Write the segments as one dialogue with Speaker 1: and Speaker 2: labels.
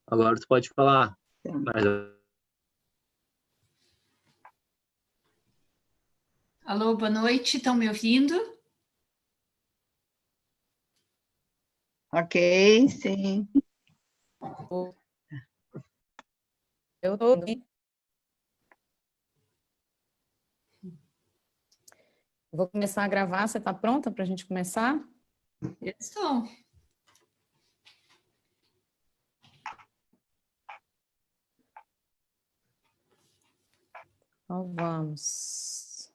Speaker 1: Agora tu pode falar. Mas...
Speaker 2: Alô, boa noite, estão me ouvindo?
Speaker 3: Ok, sim.
Speaker 4: Eu estou bem. Vou começar a gravar. Você está pronta para a gente começar?
Speaker 2: Estou.
Speaker 4: Então, vamos.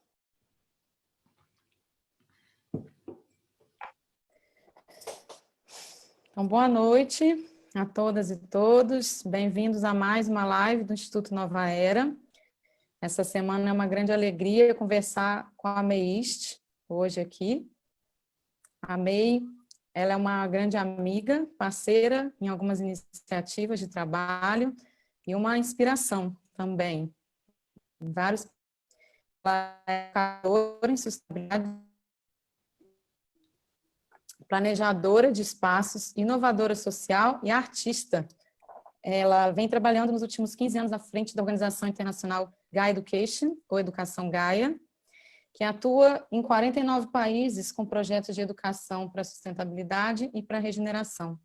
Speaker 4: Então, boa noite a todas e todos. Bem-vindos a mais uma live do Instituto Nova Era. Essa semana é uma grande alegria conversar com a Meist, hoje aqui. A Mei, ela é uma grande amiga, parceira em algumas iniciativas de trabalho e uma inspiração também. Vários em sustentabilidade, planejadora de espaços, inovadora social e artista. Ela vem trabalhando nos últimos 15 anos à frente da organização internacional Gaia Education, ou Educação Gaia, que atua em 49 países com projetos de educação para sustentabilidade e para regeneração.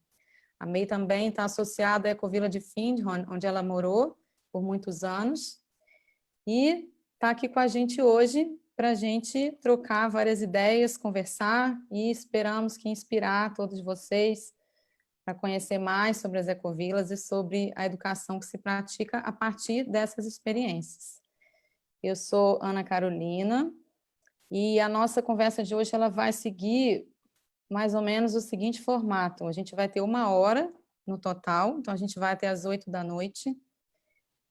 Speaker 4: A Mei também está associada à Ecovila de Findhorn, onde ela morou por muitos anos, e está aqui com a gente hoje para a gente trocar várias ideias, conversar, e esperamos que inspirar todos vocês para conhecer mais sobre as ecovilas e sobre a educação que se pratica a partir dessas experiências. Eu sou Ana Carolina, e a nossa conversa de hoje ela vai seguir mais ou menos o seguinte formato. A gente vai ter 1 hora no total, então a gente vai até às 8 da noite.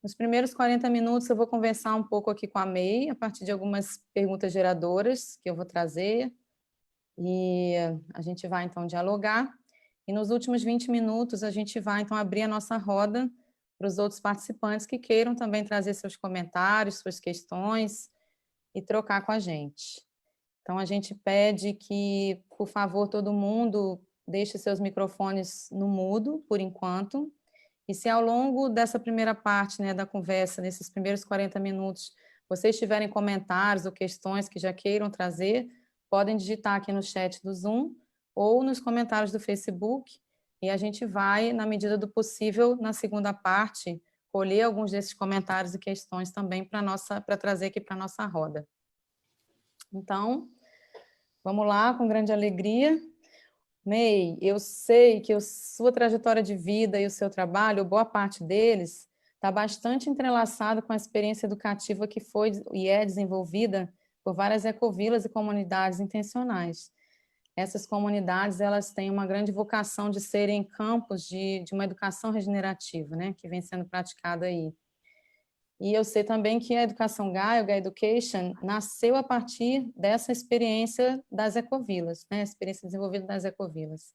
Speaker 4: Nos primeiros 40 minutos eu vou conversar um pouco aqui com a Mei, a partir de algumas perguntas geradoras que eu vou trazer, e a gente vai então dialogar. E nos últimos 20 minutos a gente vai então abrir a nossa roda para os outros participantes que queiram também trazer seus comentários, suas questões e trocar com a gente. Então a gente pede que, por favor, todo mundo deixe seus microfones no mudo, por enquanto. E se ao longo dessa primeira parte, né, da conversa, nesses primeiros 40 minutos, vocês tiverem comentários ou questões que já queiram trazer, podem digitar aqui no chat do Zoom ou nos comentários do Facebook, e a gente vai, na medida do possível, na segunda parte, colher alguns desses comentários e questões também para trazer aqui para a nossa roda. Então, vamos lá, com grande alegria. Mei, eu sei que a sua trajetória de vida e o seu trabalho, boa parte deles, está bastante entrelaçado com a experiência educativa que foi e é desenvolvida por várias ecovilas e comunidades intencionais. Essas comunidades, elas têm uma grande vocação de serem campos de uma educação regenerativa, né, que vem sendo praticada aí. E eu sei também que a Educação Gaia, o Gaia Education, nasceu a partir dessa experiência das ecovilas, né? A experiência desenvolvida das ecovilas.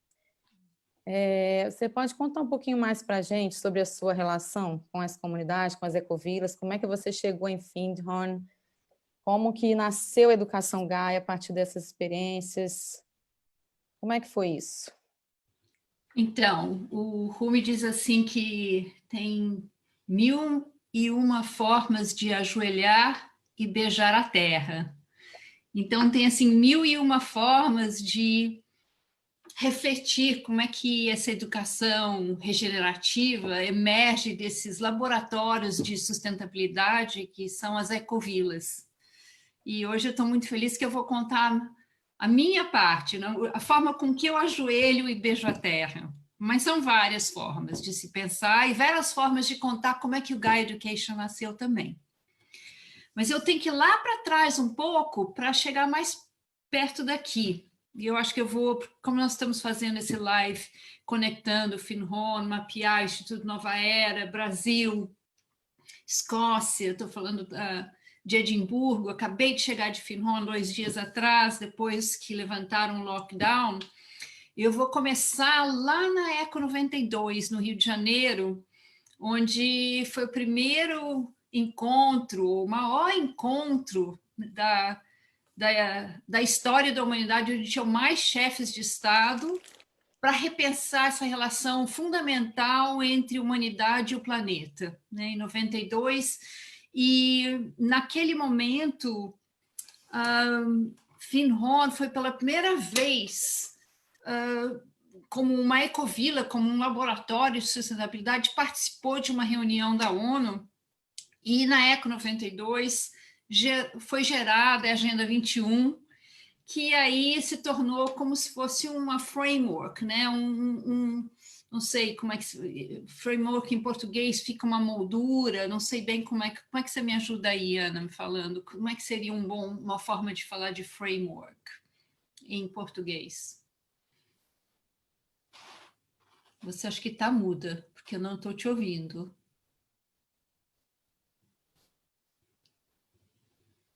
Speaker 4: Você pode contar um pouquinho mais para a gente sobre a sua relação com as comunidades, com as ecovilas, como é que você chegou em Findhorn, como que nasceu a Educação Gaia a partir dessas experiências, como é que foi isso?
Speaker 2: Então, o Rumi diz assim que tem 1001 formas de ajoelhar e beijar a terra. Então, tem assim 1001 formas de refletir como é que essa educação regenerativa emerge desses laboratórios de sustentabilidade que são as ecovilas. E hoje eu estou muito feliz que eu vou contar a minha parte, a forma com que eu ajoelho e beijo a terra. Mas são várias formas de se pensar e várias formas de contar como é que o Gaia Education nasceu também. Mas eu tenho que ir lá para trás um pouco para chegar mais perto daqui. E eu acho que eu vou, como nós estamos fazendo esse live, conectando Findhorn, mapear Instituto Nova Era, Brasil, Escócia, estou falando de Edimburgo, acabei de chegar de Findhorn 2 dias atrás, depois que levantaram o lockdown. Eu vou começar lá na Eco 92, no Rio de Janeiro, onde foi o primeiro encontro, o maior encontro da história da humanidade, onde tinham mais chefes de Estado para repensar essa relação fundamental entre a humanidade e o planeta, né, em 92. E, naquele momento, Finn Horn foi pela primeira vez, como uma ecovila, como um laboratório de sustentabilidade, participou de uma reunião da ONU, e na ECO 92 foi gerada a Agenda 21, que aí se tornou como se fosse uma framework, né? Não sei como é que... Framework em português fica uma moldura, não sei bem como é que você me ajuda aí, Ana, me falando. Como é que seria uma forma de falar de framework em português? Você acha que está muda, porque eu não estou te ouvindo.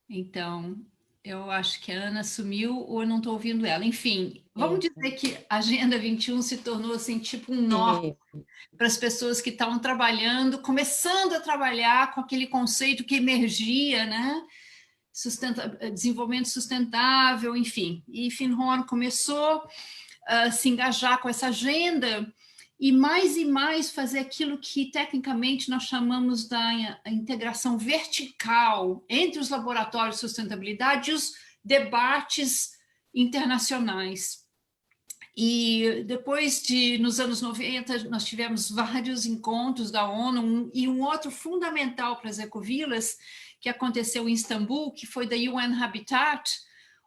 Speaker 2: Então, eu acho que a Ana sumiu ou eu não estou ouvindo ela. Enfim, vamos dizer que a Agenda 21 se tornou assim, tipo um norte para as pessoas que estavam trabalhando, começando a trabalhar com aquele conceito que emergia, né? Desenvolvimento sustentável, enfim. E Finn Horn começou a se engajar com essa agenda e mais fazer aquilo que tecnicamente nós chamamos da integração vertical entre os laboratórios de sustentabilidade e os debates internacionais. E depois nos anos 90, nós tivemos vários encontros da ONU, e um outro fundamental para as ecovilas, que aconteceu em Istambul, que foi da UN Habitat,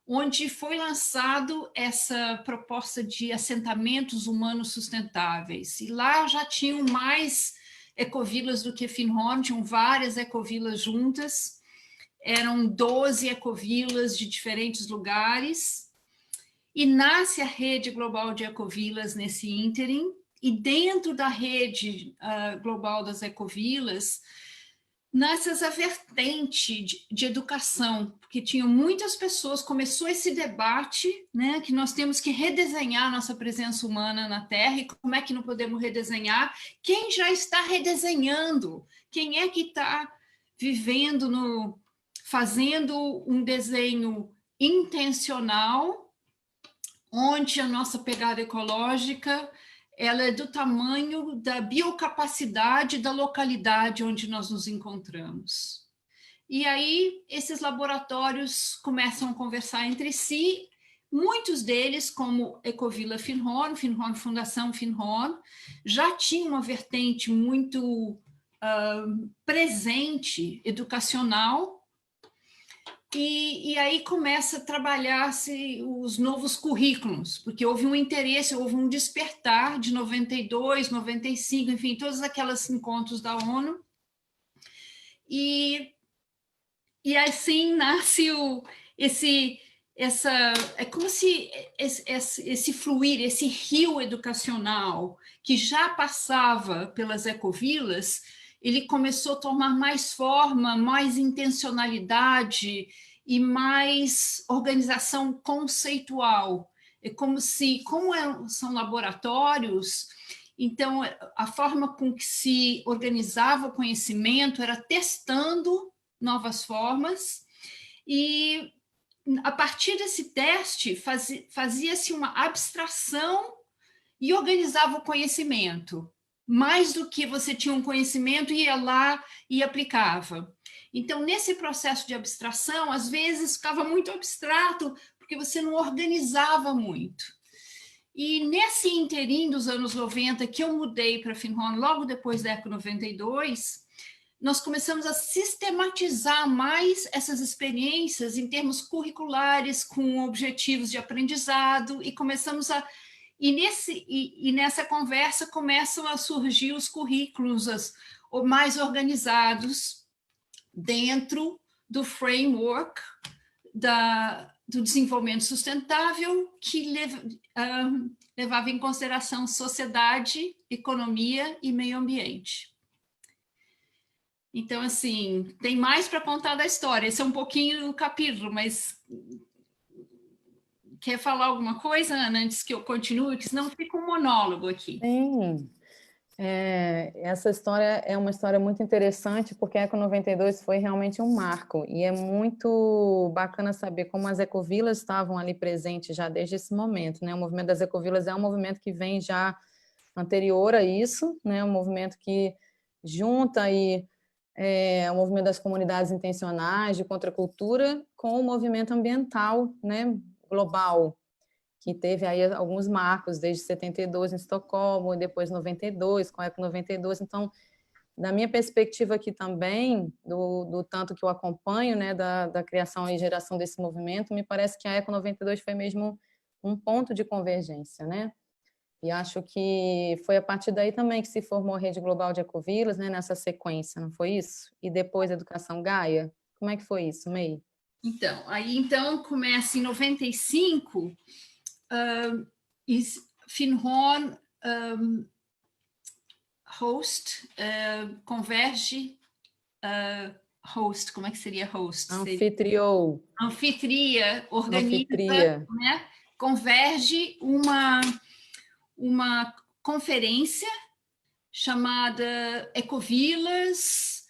Speaker 2: onde foi lançado essa proposta de assentamentos humanos sustentáveis. E lá já tinham mais ecovilas do que Finn Horn, tinham várias ecovilas juntas, eram 12 ecovilas de diferentes lugares, e nasce a rede global de ecovilas nesse ínterim, e dentro da rede global das ecovilas, nasce essa vertente de educação, porque tinham muitas pessoas, começou esse debate, né, que nós temos que redesenhar nossa presença humana na Terra, e como é que não podemos redesenhar? Quem já está redesenhando? Quem é que está vivendo, fazendo um desenho intencional, onde a nossa pegada ecológica ela é do tamanho da biocapacidade da localidade onde nós nos encontramos. E aí, esses laboratórios começam a conversar entre si, muitos deles, como Ecovila Finn Horn, Fundação Finn Horn, já tinham uma vertente muito presente, educacional, e aí começa a trabalhar-se os novos currículos, porque houve um interesse, houve um despertar de 92, 95, enfim, todos aqueles encontros da ONU, e assim nasce é como se esse fluir, esse rio educacional que já passava pelas ecovilas, ele começou a tomar mais forma, mais intencionalidade e mais organização conceitual. É como são laboratórios, então a forma com que se organizava o conhecimento era testando novas formas, e a partir desse teste fazia-se uma abstração e organizava o conhecimento. Mais do que você tinha um conhecimento, ia lá e aplicava. Então, nesse processo de abstração, às vezes ficava muito abstrato, porque você não organizava muito. E nesse interim dos anos 90, que eu mudei para Finn Horn, logo depois da ECO 92, nós começamos a sistematizar mais essas experiências em termos curriculares, com objetivos de aprendizado, e começamos a... E nessa conversa começam a surgir os currículos mais organizados dentro do framework do desenvolvimento sustentável, que levava em consideração sociedade, economia e meio ambiente. Então, assim, tem mais para contar da história. Esse é um pouquinho o capítulo, mas... Quer falar alguma coisa, Ana, antes que eu continue? Porque senão fica um monólogo aqui.
Speaker 4: Sim. Essa história é uma história muito interessante, porque a Eco 92 foi realmente um marco, e é muito bacana saber como as ecovilas estavam ali presentes já desde esse momento, né? O movimento das ecovilas é um movimento que vem já anterior a isso, né? Um movimento que junta aí o movimento das comunidades intencionais de contracultura com o movimento ambiental, né? Global, que teve aí alguns marcos, desde 72 em Estocolmo, e depois 92, com a Eco 92. Então, da minha perspectiva aqui também, do tanto que eu acompanho, né, da criação e geração desse movimento, me parece que a Eco 92 foi mesmo um ponto de convergência, né? E acho que foi a partir daí também que se formou a Rede Global de Ecovilas, né, nessa sequência, não foi isso? E depois a Educação Gaia. Como é que foi isso, May?
Speaker 2: Então começa em 95, Finhorn host, converge, host, como é que seria host?
Speaker 4: Anfitriou.
Speaker 2: Anfitria, organiza, né? Converge uma conferência chamada Ecovilas,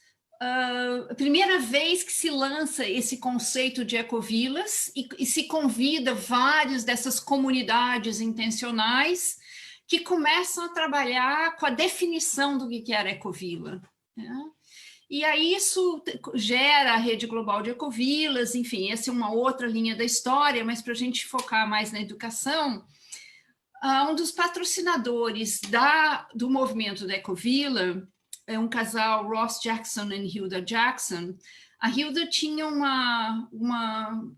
Speaker 2: a primeira vez que se lança esse conceito de ecovilas e se convida várias dessas comunidades intencionais que começam a trabalhar com a definição do que era ecovila, né? E aí isso gera a Rede Global de Ecovilas, enfim, essa é uma outra linha da história, mas para a gente focar mais na educação, um dos patrocinadores do movimento da Ecovila é um casal, Ross Jackson e Hilda Jackson. A Hilda tinha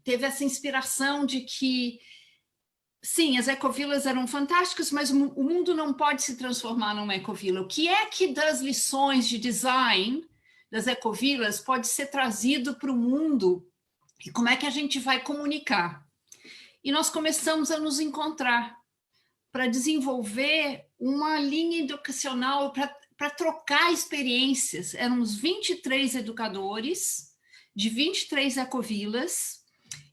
Speaker 2: teve essa inspiração de que, sim, as ecovilas eram fantásticas, mas o mundo não pode se transformar numa ecovila. O que é que das lições de design das ecovilas pode ser trazido para o mundo e como é que a gente vai comunicar? E nós começamos a nos encontrar para desenvolver uma linha educacional para trocar experiências. Éramos 23 educadores de 23 ecovilas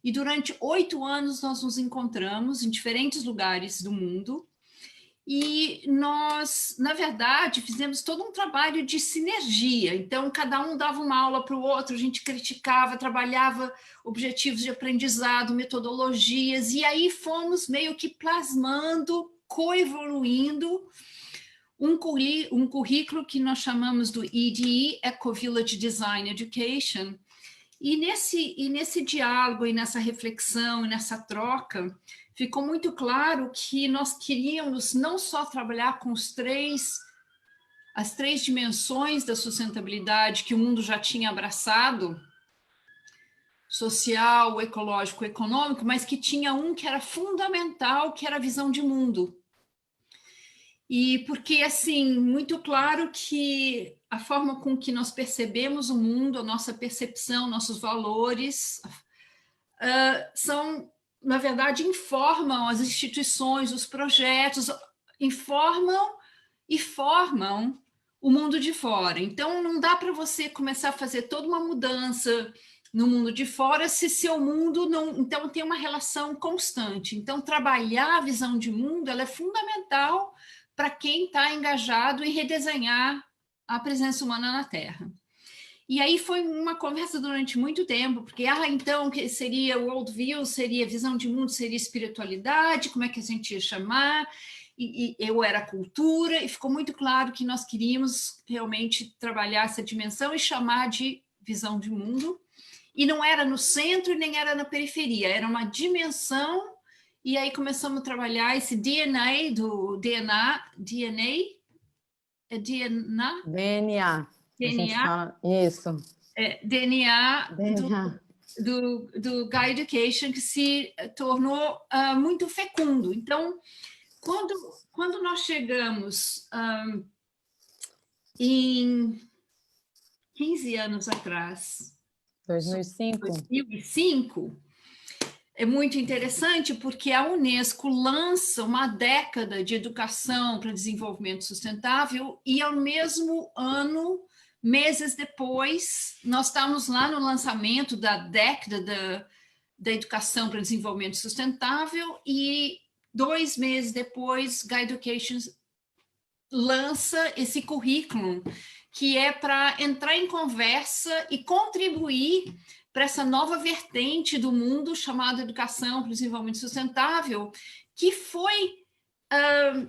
Speaker 2: e durante 8 anos nós nos encontramos em diferentes lugares do mundo e nós, na verdade, fizemos todo um trabalho de sinergia. Então, cada um dava uma aula para o outro, a gente criticava, trabalhava objetivos de aprendizado, metodologias, e aí fomos meio que plasmando, coevoluindo um currículo que nós chamamos do EDE, Eco-Village Design Education. E nesse diálogo, e nessa reflexão, e nessa troca, ficou muito claro que nós queríamos não só trabalhar com as três dimensões da sustentabilidade que o mundo já tinha abraçado, social, ecológico, econômico, mas que tinha que era fundamental, que era a visão de mundo. E porque, assim, muito claro que a forma com que nós percebemos o mundo, a nossa percepção, nossos valores, na verdade, informam as instituições, os projetos, informam e formam o mundo de fora. Então, não dá para você começar a fazer toda uma mudança no mundo de fora se seu mundo não... Então, tem uma relação constante. Então, trabalhar a visão de mundo ela é fundamental para quem está engajado em redesenhar a presença humana na Terra. E aí foi uma conversa durante muito tempo, porque, então, que seria worldview, seria visão de mundo, seria espiritualidade, como é que a gente ia chamar? E eu era cultura, e ficou muito claro que nós queríamos realmente trabalhar essa dimensão e chamar de visão de mundo. E não era no centro e nem era na periferia, era uma dimensão, e aí começamos a trabalhar esse DNA do DNA.
Speaker 4: Fala, isso.
Speaker 2: DNA do Gaia Education, que se tornou muito fecundo. Então, quando nós chegamos em 15 anos atrás, 2005, é muito interessante porque a Unesco lança uma década de educação para desenvolvimento sustentável e, ao mesmo ano, meses depois, nós estávamos lá no lançamento da década da educação para desenvolvimento sustentável e 2 meses depois, Gaia Education lança esse currículo, que é para entrar em conversa e contribuir para essa nova vertente do mundo chamada educação para o desenvolvimento sustentável, que foi,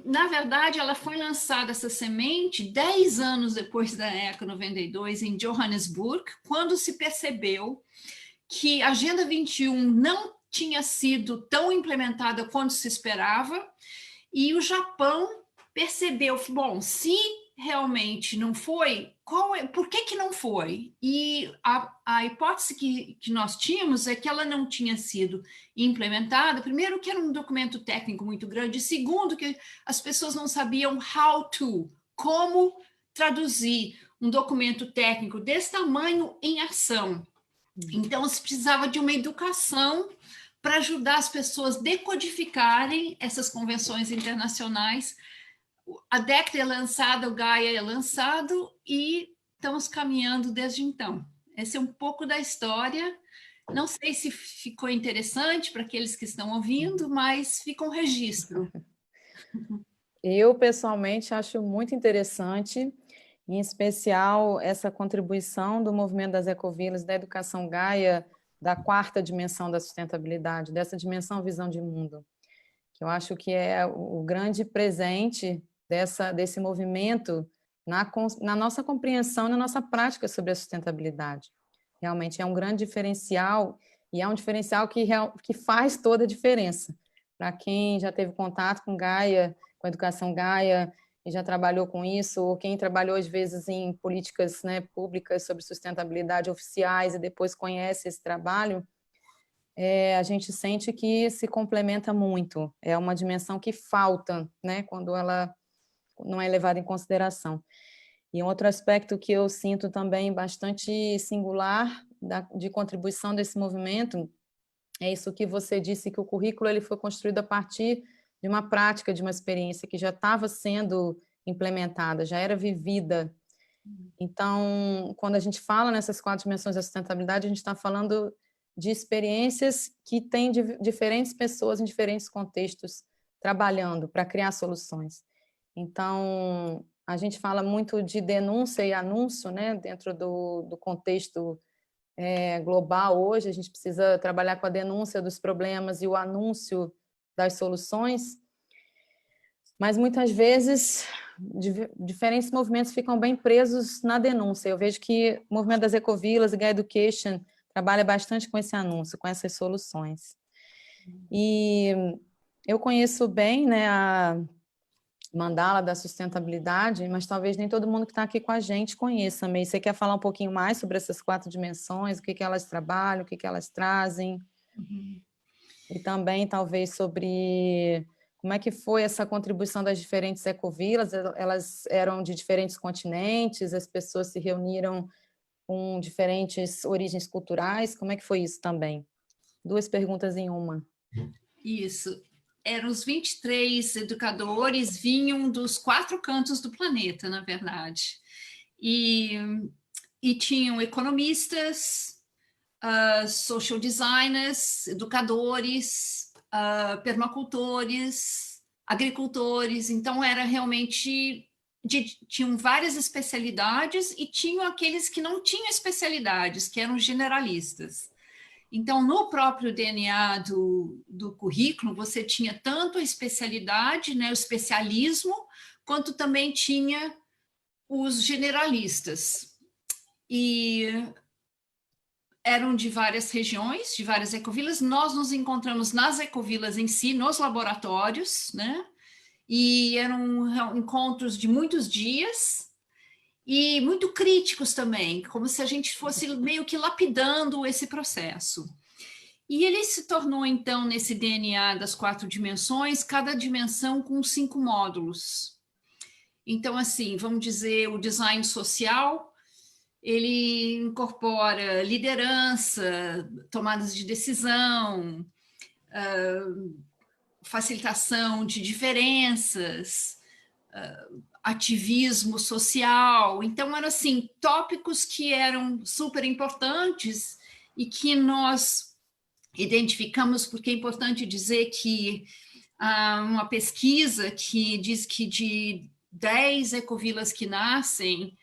Speaker 2: na verdade, ela foi lançada, essa semente, 10 anos depois da ECA 92, em Johannesburg, quando se percebeu que a Agenda 21 não tinha sido tão implementada quanto se esperava, e o Japão percebeu, bom, se realmente não foi, por que não foi? E a hipótese que nós tínhamos é que ela não tinha sido implementada, primeiro que era um documento técnico muito grande, segundo que as pessoas não sabiam como traduzir um documento técnico desse tamanho em ação. Então, se precisava de uma educação para ajudar as pessoas a decodificarem essas convenções internacionais. A DECT é lançada, o Gaia é lançado e estamos caminhando desde então. Esse é um pouco da história. Não sei se ficou interessante para aqueles que estão ouvindo, mas fica um registro.
Speaker 4: Eu, pessoalmente, acho muito interessante, em especial essa contribuição do movimento das ecovilas, da educação Gaia, da quarta dimensão da sustentabilidade, dessa dimensão visão de mundo, que eu acho que é o grande presente desse movimento na nossa compreensão, na nossa prática sobre a sustentabilidade. Realmente é um grande diferencial, e é um diferencial que faz toda a diferença. Para quem já teve contato com Gaia, com a educação Gaia, e já trabalhou com isso, ou quem trabalhou, às vezes, em políticas, né, públicas sobre sustentabilidade oficiais e depois conhece esse trabalho, a gente sente que se complementa muito. É uma dimensão que falta, né, quando ela não é levada em consideração. E um outro aspecto que eu sinto também bastante singular de contribuição desse movimento é isso que você disse, que o currículo ele foi construído a partir de uma prática, de uma experiência que já estava sendo implementada, já era vivida. Então, quando a gente fala nessas 4 dimensões da sustentabilidade, a gente está falando de experiências que têm diferentes pessoas em diferentes contextos trabalhando para criar soluções. Então, a gente fala muito de denúncia e anúncio, né, dentro do contexto global hoje. A gente precisa trabalhar com a denúncia dos problemas e o anúncio das soluções, mas muitas vezes diferentes movimentos ficam bem presos na denúncia. Eu vejo que o movimento das ecovilas e Gaia Education trabalha bastante com esse anúncio, com essas soluções. E eu conheço bem, né, a mandala da sustentabilidade, mas talvez nem todo mundo que está aqui com a gente conheça. Meio, você quer falar um pouquinho mais sobre essas 4 dimensões, o que elas trabalham, o que elas trazem? E também, talvez, sobre como é que foi essa contribuição das diferentes ecovilas. Elas eram de diferentes continentes, as pessoas se reuniram com diferentes origens culturais. Como é que foi isso também? 2 perguntas em uma.
Speaker 2: Isso. Eram os 23 educadores, vinham dos 4 cantos do planeta, na verdade. E tinham economistas, social designers, educadores, permacultores, agricultores. Então, era realmente... tinham várias especialidades e tinham aqueles que não tinham especialidades, que eram generalistas. Então, no próprio DNA do currículo, você tinha tanto a especialidade, né, o especialismo, quanto também tinha os generalistas. E eram de várias regiões, de várias ecovilas. Nós nos encontramos nas ecovilas em si, nos laboratórios, né? E eram encontros de muitos dias, e muito críticos também, como se a gente fosse meio que lapidando esse processo. E ele se tornou, então, nesse DNA das 4 dimensões, cada dimensão com 5 módulos. Então, assim, vamos dizer, o design social, ele incorpora liderança, tomadas de decisão, facilitação de diferenças, ativismo social. Então, eram assim, tópicos que eram super importantes e que nós identificamos, porque é importante dizer que há uma pesquisa que diz que de 10 ecovilas que nascem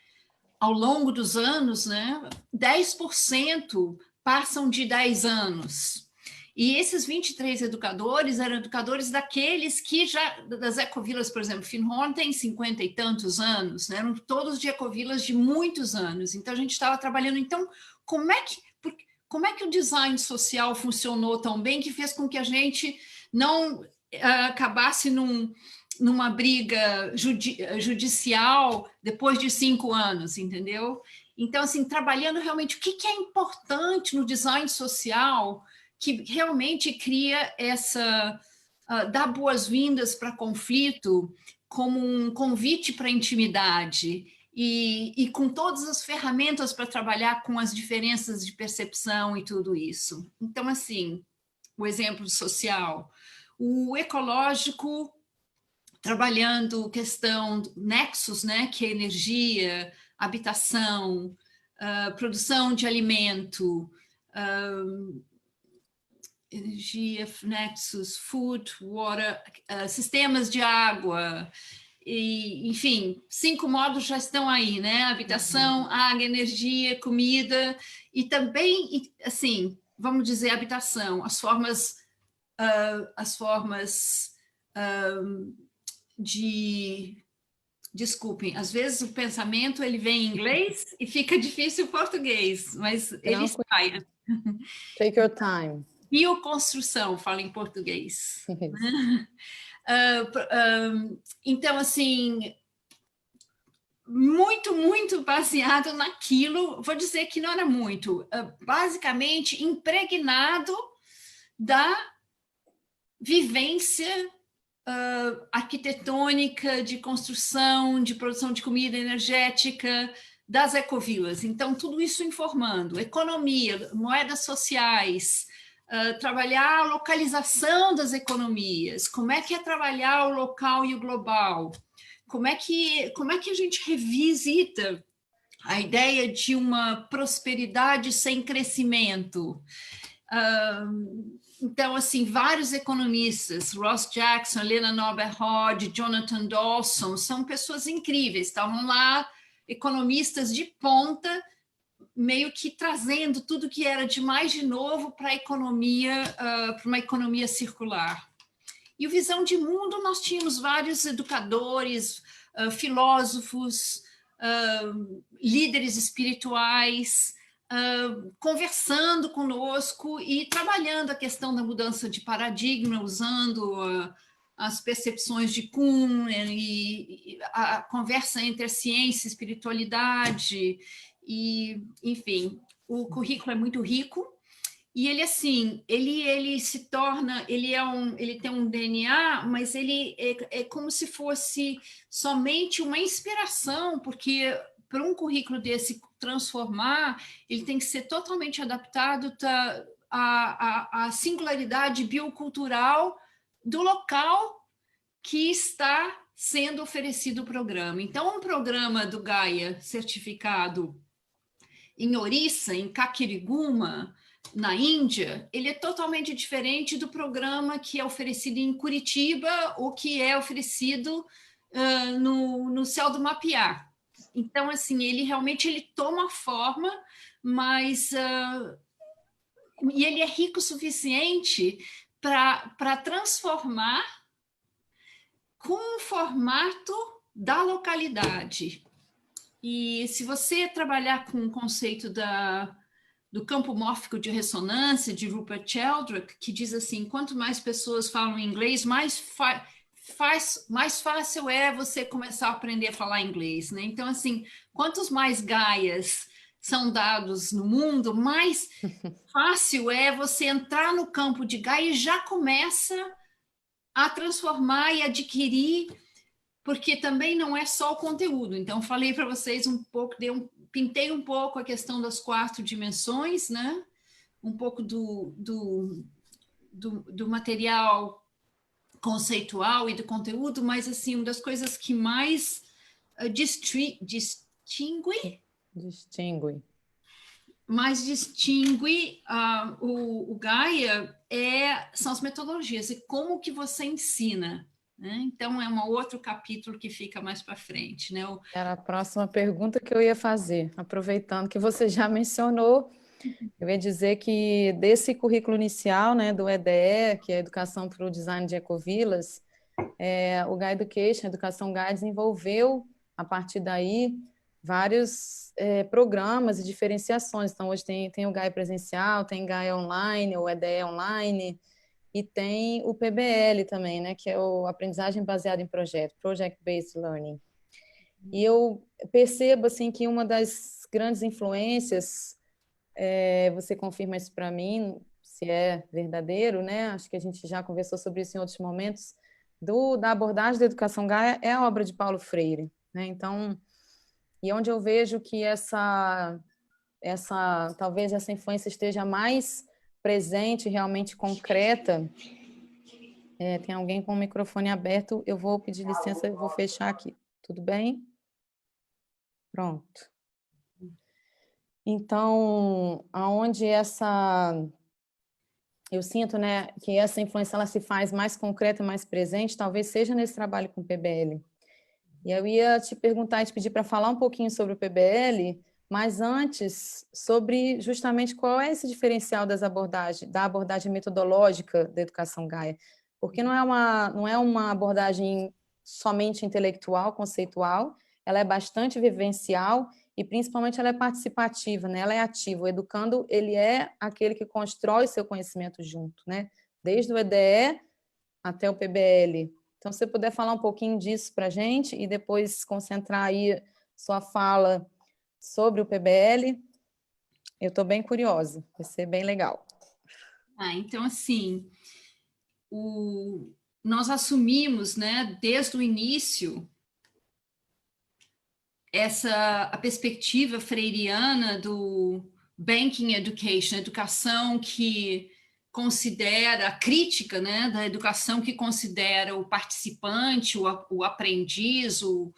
Speaker 2: ao longo dos anos, né, 10% passam de 10 anos. E esses 23 educadores eram educadores daqueles que já, das ecovilas, por exemplo, Findhorn tem 50 e tantos anos, né? Eram todos de ecovilas de muitos anos. Então, a gente estava trabalhando. Então, como é que o design social funcionou tão bem que fez com que a gente não acabasse numa briga judicial depois de 5 anos, entendeu? Então, assim, trabalhando realmente o que é importante no design social que realmente cria dá boas-vindas para conflito como um convite para intimidade e com todas as ferramentas para trabalhar com as diferenças de percepção e tudo isso. Então, assim, o exemplo social, o ecológico trabalhando questão nexos, né, que é energia, habitação, produção de alimento, energia, nexus, food, water, sistemas de água, e, enfim, 5 módulos já estão aí, né? Habitação, água, energia, comida, e também, assim, vamos dizer, habitação, as formas de... Desculpem, às vezes o pensamento ele vem em inglês e fica difícil em português, mas ele sai.
Speaker 4: Take your time.
Speaker 2: Bioconstrução, fala em português. Então, assim, muito baseado naquilo, vou dizer que não era muito, basicamente impregnado da vivência arquitetônica, de construção, de produção de comida energética, das ecovilas. Então, tudo isso informando, economia, moedas sociais, trabalhar a localização das economias, como é que é trabalhar o local e o global, como é que a gente revisita a ideia de uma prosperidade sem crescimento. Então, assim, vários economistas, Ross Jackson, Helena Norberg-Hodge, Jonathan Dawson, são pessoas incríveis, estavam lá, economistas de ponta, meio que trazendo tudo que era de mais de novo para a economia, para uma economia circular. E o Visão de Mundo, nós tínhamos vários educadores, filósofos, líderes espirituais, conversando conosco e trabalhando a questão da mudança de paradigma, usando as percepções de Kuhn e a conversa entre a ciência e a espiritualidade, e, enfim, o currículo é muito rico, e ele, assim, ele se torna, ele tem um DNA, mas ele é como se fosse somente uma inspiração, porque para um currículo desse transformar, ele tem que ser totalmente adaptado à singularidade biocultural do local que está sendo oferecido o programa. Então, um programa do Gaia certificado em Orissa, em Kaquiriguma, na Índia, ele é totalmente diferente do programa que é oferecido em Curitiba ou que é oferecido no Céu do Mapiá. Então, assim, ele realmente toma forma, mas... e ele é rico o suficiente para transformar com o formato da localidade. E se você trabalhar com o conceito do campo mórfico de ressonância, de Rupert Sheldrake, que diz assim, quanto mais pessoas falam inglês, mais fácil é você começar a aprender a falar inglês, né? Então, assim, quantos mais Gaias são dados no mundo, mais fácil é você entrar no campo de Gaia e já começa a transformar e adquirir, porque também não é só o conteúdo. Então, falei para vocês um pouco, pintei um pouco a questão das 4 dimensões, né? Um pouco do material conceitual e do conteúdo, mas, assim, uma das coisas que mais distingue o Gaia são as metodologias e como que você ensina, né? Então, é um outro capítulo que fica mais para frente, né?
Speaker 4: Era a próxima pergunta que eu ia fazer, aproveitando que você já mencionou. Eu ia dizer que desse currículo inicial, né, do EDE, que é a Educação para o Design de Ecovilas, o Gaia Education, a Educação Gaia, desenvolveu, a partir daí, vários programas e diferenciações. Então, hoje tem o Gaia presencial, tem Gaia online, o EDE online, e tem o PBL também, né, que é o Aprendizagem Baseada em Projeto, Project Based Learning. E eu percebo assim, que uma das grandes influências, você confirma isso para mim, se é verdadeiro, né? Acho que a gente já conversou sobre isso em outros momentos, da abordagem da educação Gaia é a obra de Paulo Freire, né? Então, e onde eu vejo que talvez essa influência esteja mais presente, realmente concreta. Tem alguém com o microfone aberto, eu vou pedir licença, eu vou fechar aqui. Tudo bem? Pronto. Então, aonde eu sinto, né, que essa influência ela se faz mais concreta, mais presente, talvez seja nesse trabalho com o PBL. E eu ia te perguntar e te pedir para falar um pouquinho sobre o PBL, mas antes, sobre justamente qual é esse diferencial da abordagem metodológica da educação Gaia. Porque não é uma abordagem somente intelectual, conceitual, ela é bastante vivencial e, principalmente, ela é participativa, né? Ela é ativa. O educando, ele é aquele que constrói seu conhecimento junto, né? Desde o EDE até o PBL. Então, se você puder falar um pouquinho disso para a gente e depois concentrar aí sua fala sobre o PBL, eu estou bem curiosa, vai ser bem legal.
Speaker 2: Então, assim, nós assumimos, né, desde o início, a perspectiva freiriana do Banking Education, educação que considera, a crítica, né, da educação que considera o participante, o aprendiz, o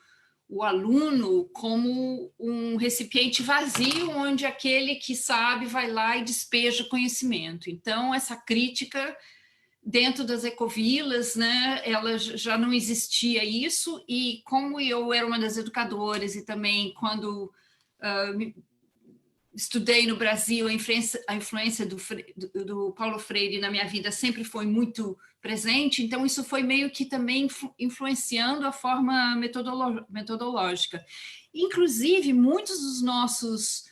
Speaker 2: aluno como um recipiente vazio, onde aquele que sabe vai lá e despeja conhecimento. Então, essa crítica dentro das ecovilas, né, ela já não existia isso, e como eu era uma das educadoras e também quando estudei no Brasil, a influência do Paulo Freire na minha vida sempre foi muito presente, então isso foi meio que também influenciando a forma metodológica. Inclusive, muitos dos nossos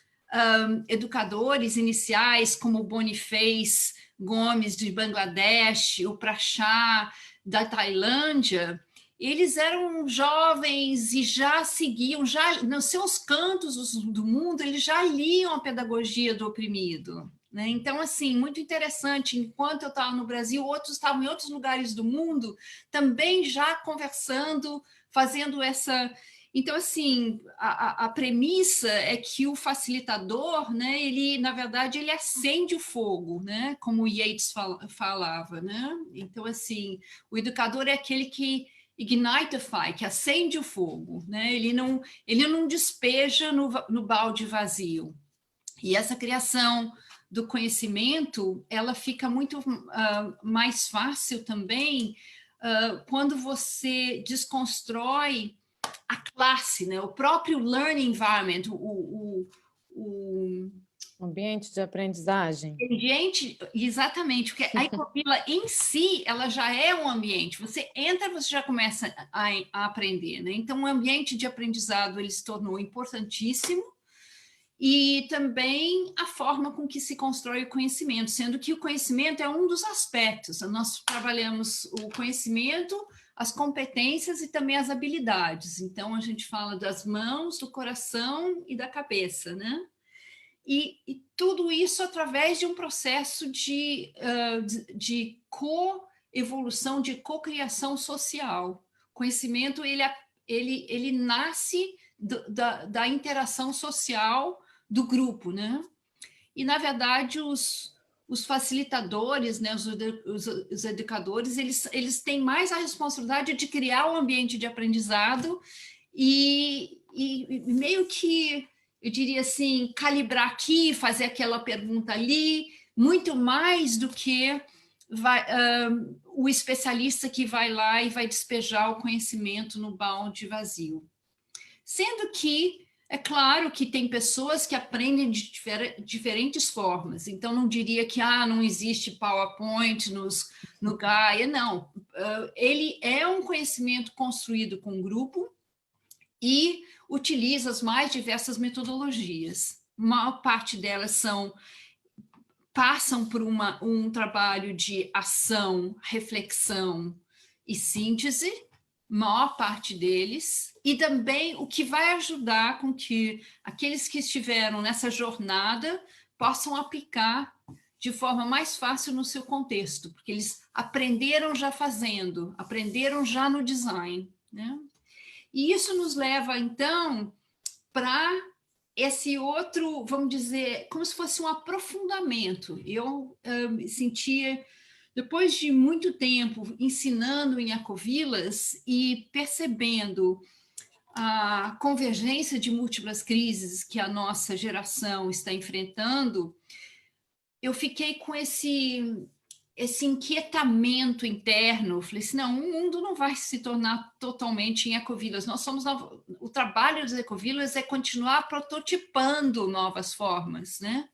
Speaker 2: educadores iniciais, como o Boniface Gomes, de Bangladesh, o Prachá, da Tailândia, eles eram jovens e já seguiam, já nos seus cantos do mundo, eles já liam a pedagogia do oprimido, né? Então, assim, muito interessante, enquanto eu estava no Brasil, outros estavam em outros lugares do mundo, também já conversando, fazendo essa... Então, assim, a premissa é que o facilitador, né, ele, na verdade, ele acende o fogo, né, como o Yeats falava, né? Então, assim, o educador é aquele que ignitify, que acende o fogo, né? Ele não despeja no balde vazio. E essa criação do conhecimento, ela fica muito mais fácil também quando você desconstrói a classe, né? O próprio learning environment, o
Speaker 4: ambiente de aprendizagem.
Speaker 2: Ambiente, exatamente, porque a ecovila em si, ela já é um ambiente. Você entra, você já começa a aprender, né? Então, o ambiente de aprendizado, ele se tornou importantíssimo, e também a forma com que se constrói o conhecimento, sendo que o conhecimento é um dos aspectos. Nós trabalhamos o conhecimento, as competências e também as habilidades. Então, a gente fala das mãos, do coração e da cabeça, né? E tudo isso através de um processo de co-evolução, de co-criação social. Conhecimento, ele nasce da interação social do grupo, né? E, na verdade, os facilitadores, né, os educadores, eles têm mais a responsabilidade de criar um ambiente de aprendizado e meio que, eu diria assim, calibrar aqui, fazer aquela pergunta ali, muito mais do que o especialista que vai lá e vai despejar o conhecimento no balde vazio. Sendo que, é claro que tem pessoas que aprendem de diferentes formas, então não diria que não existe PowerPoint no Gaia, não. Ele é um conhecimento construído com grupo e utiliza as mais diversas metodologias. A maior parte delas passam por um trabalho de ação, reflexão e síntese, maior parte deles, e também o que vai ajudar com que aqueles que estiveram nessa jornada possam aplicar de forma mais fácil no seu contexto, porque eles aprenderam já fazendo, aprenderam já no design, né? E isso nos leva, então, para esse outro, vamos dizer, como se fosse um aprofundamento. Eu sentia, depois de muito tempo ensinando em Ecovilas e percebendo a convergência de múltiplas crises que a nossa geração está enfrentando, eu fiquei com esse inquietamento interno. Falei assim, não, o mundo não vai se tornar totalmente em Ecovilas. O trabalho das Ecovilas é continuar prototipando novas formas, né?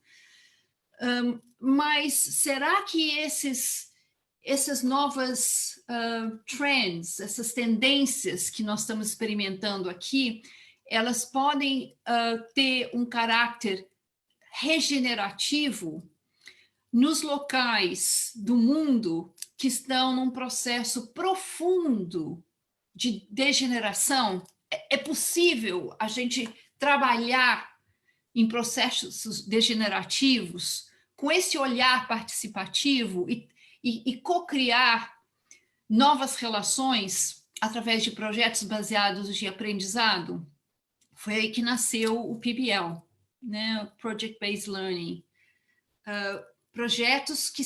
Speaker 2: Mas será que essas novas trends, essas tendências que nós estamos experimentando aqui, elas podem ter um caráter regenerativo nos locais do mundo que estão num processo profundo de degeneração? É possível a gente trabalhar em processos degenerativos com esse olhar participativo e co-criar novas relações através de projetos baseados em aprendizado? Foi aí que nasceu o PBL, né? Project Based Learning. Projetos que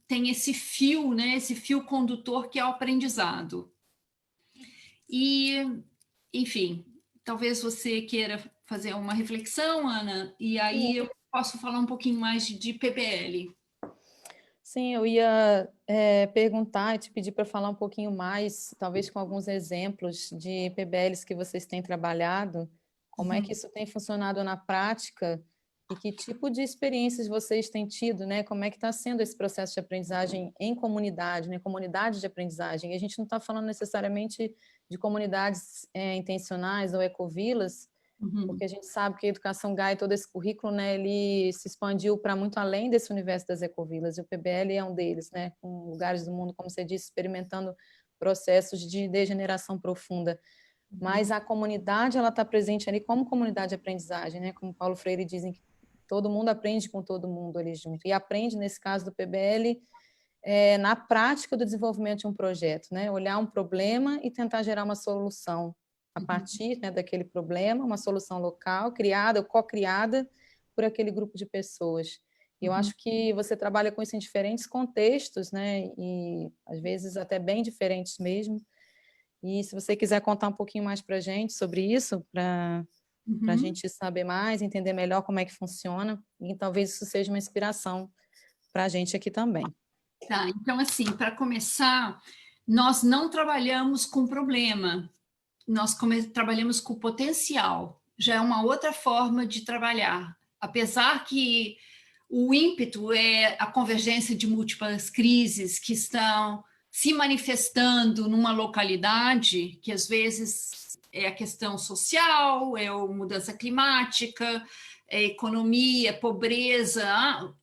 Speaker 2: têm esse fio, né, esse fio condutor que é o aprendizado. E, enfim, talvez você queira fazer uma reflexão, Ana, e aí eu posso falar um pouquinho mais de PBL.
Speaker 4: Sim, eu ia perguntar e te pedir para falar um pouquinho mais, talvez com alguns exemplos de PBLs que vocês têm trabalhado, como é que isso tem funcionado na prática e que tipo de experiências vocês têm tido, né? Como é que está sendo esse processo de aprendizagem em comunidade, né? Comunidade de aprendizagem. E a gente não está falando necessariamente de comunidades intencionais ou ecovilas, porque a gente sabe que a educação Gaia, todo esse currículo, né, ele se expandiu para muito além desse universo das ecovilas, e o PBL é um deles, né, com lugares do mundo, como você disse, experimentando processos de degeneração profunda. Mas a comunidade, ela está presente ali como comunidade de aprendizagem, né, como Paulo Freire dizem que todo mundo aprende com todo mundo ali junto, e aprende, nesse caso do PBL, na prática do desenvolvimento de um projeto, né, olhar um problema e tentar gerar uma solução a partir, né, daquele problema, uma solução local, criada ou co-criada por aquele grupo de pessoas. E eu acho que você trabalha com isso em diferentes contextos, né, e às vezes até bem diferentes mesmo. E se você quiser contar um pouquinho mais para a gente sobre isso, para a gente saber mais, entender melhor como é que funciona, e talvez isso seja uma inspiração para a gente aqui também.
Speaker 2: Tá, então assim, para começar, nós não trabalhamos com problema, nós trabalhamos com potencial, já é uma outra forma de trabalhar. Apesar que o ímpeto é a convergência de múltiplas crises que estão se manifestando numa localidade, que às vezes é a questão social, é a mudança climática, é economia, pobreza,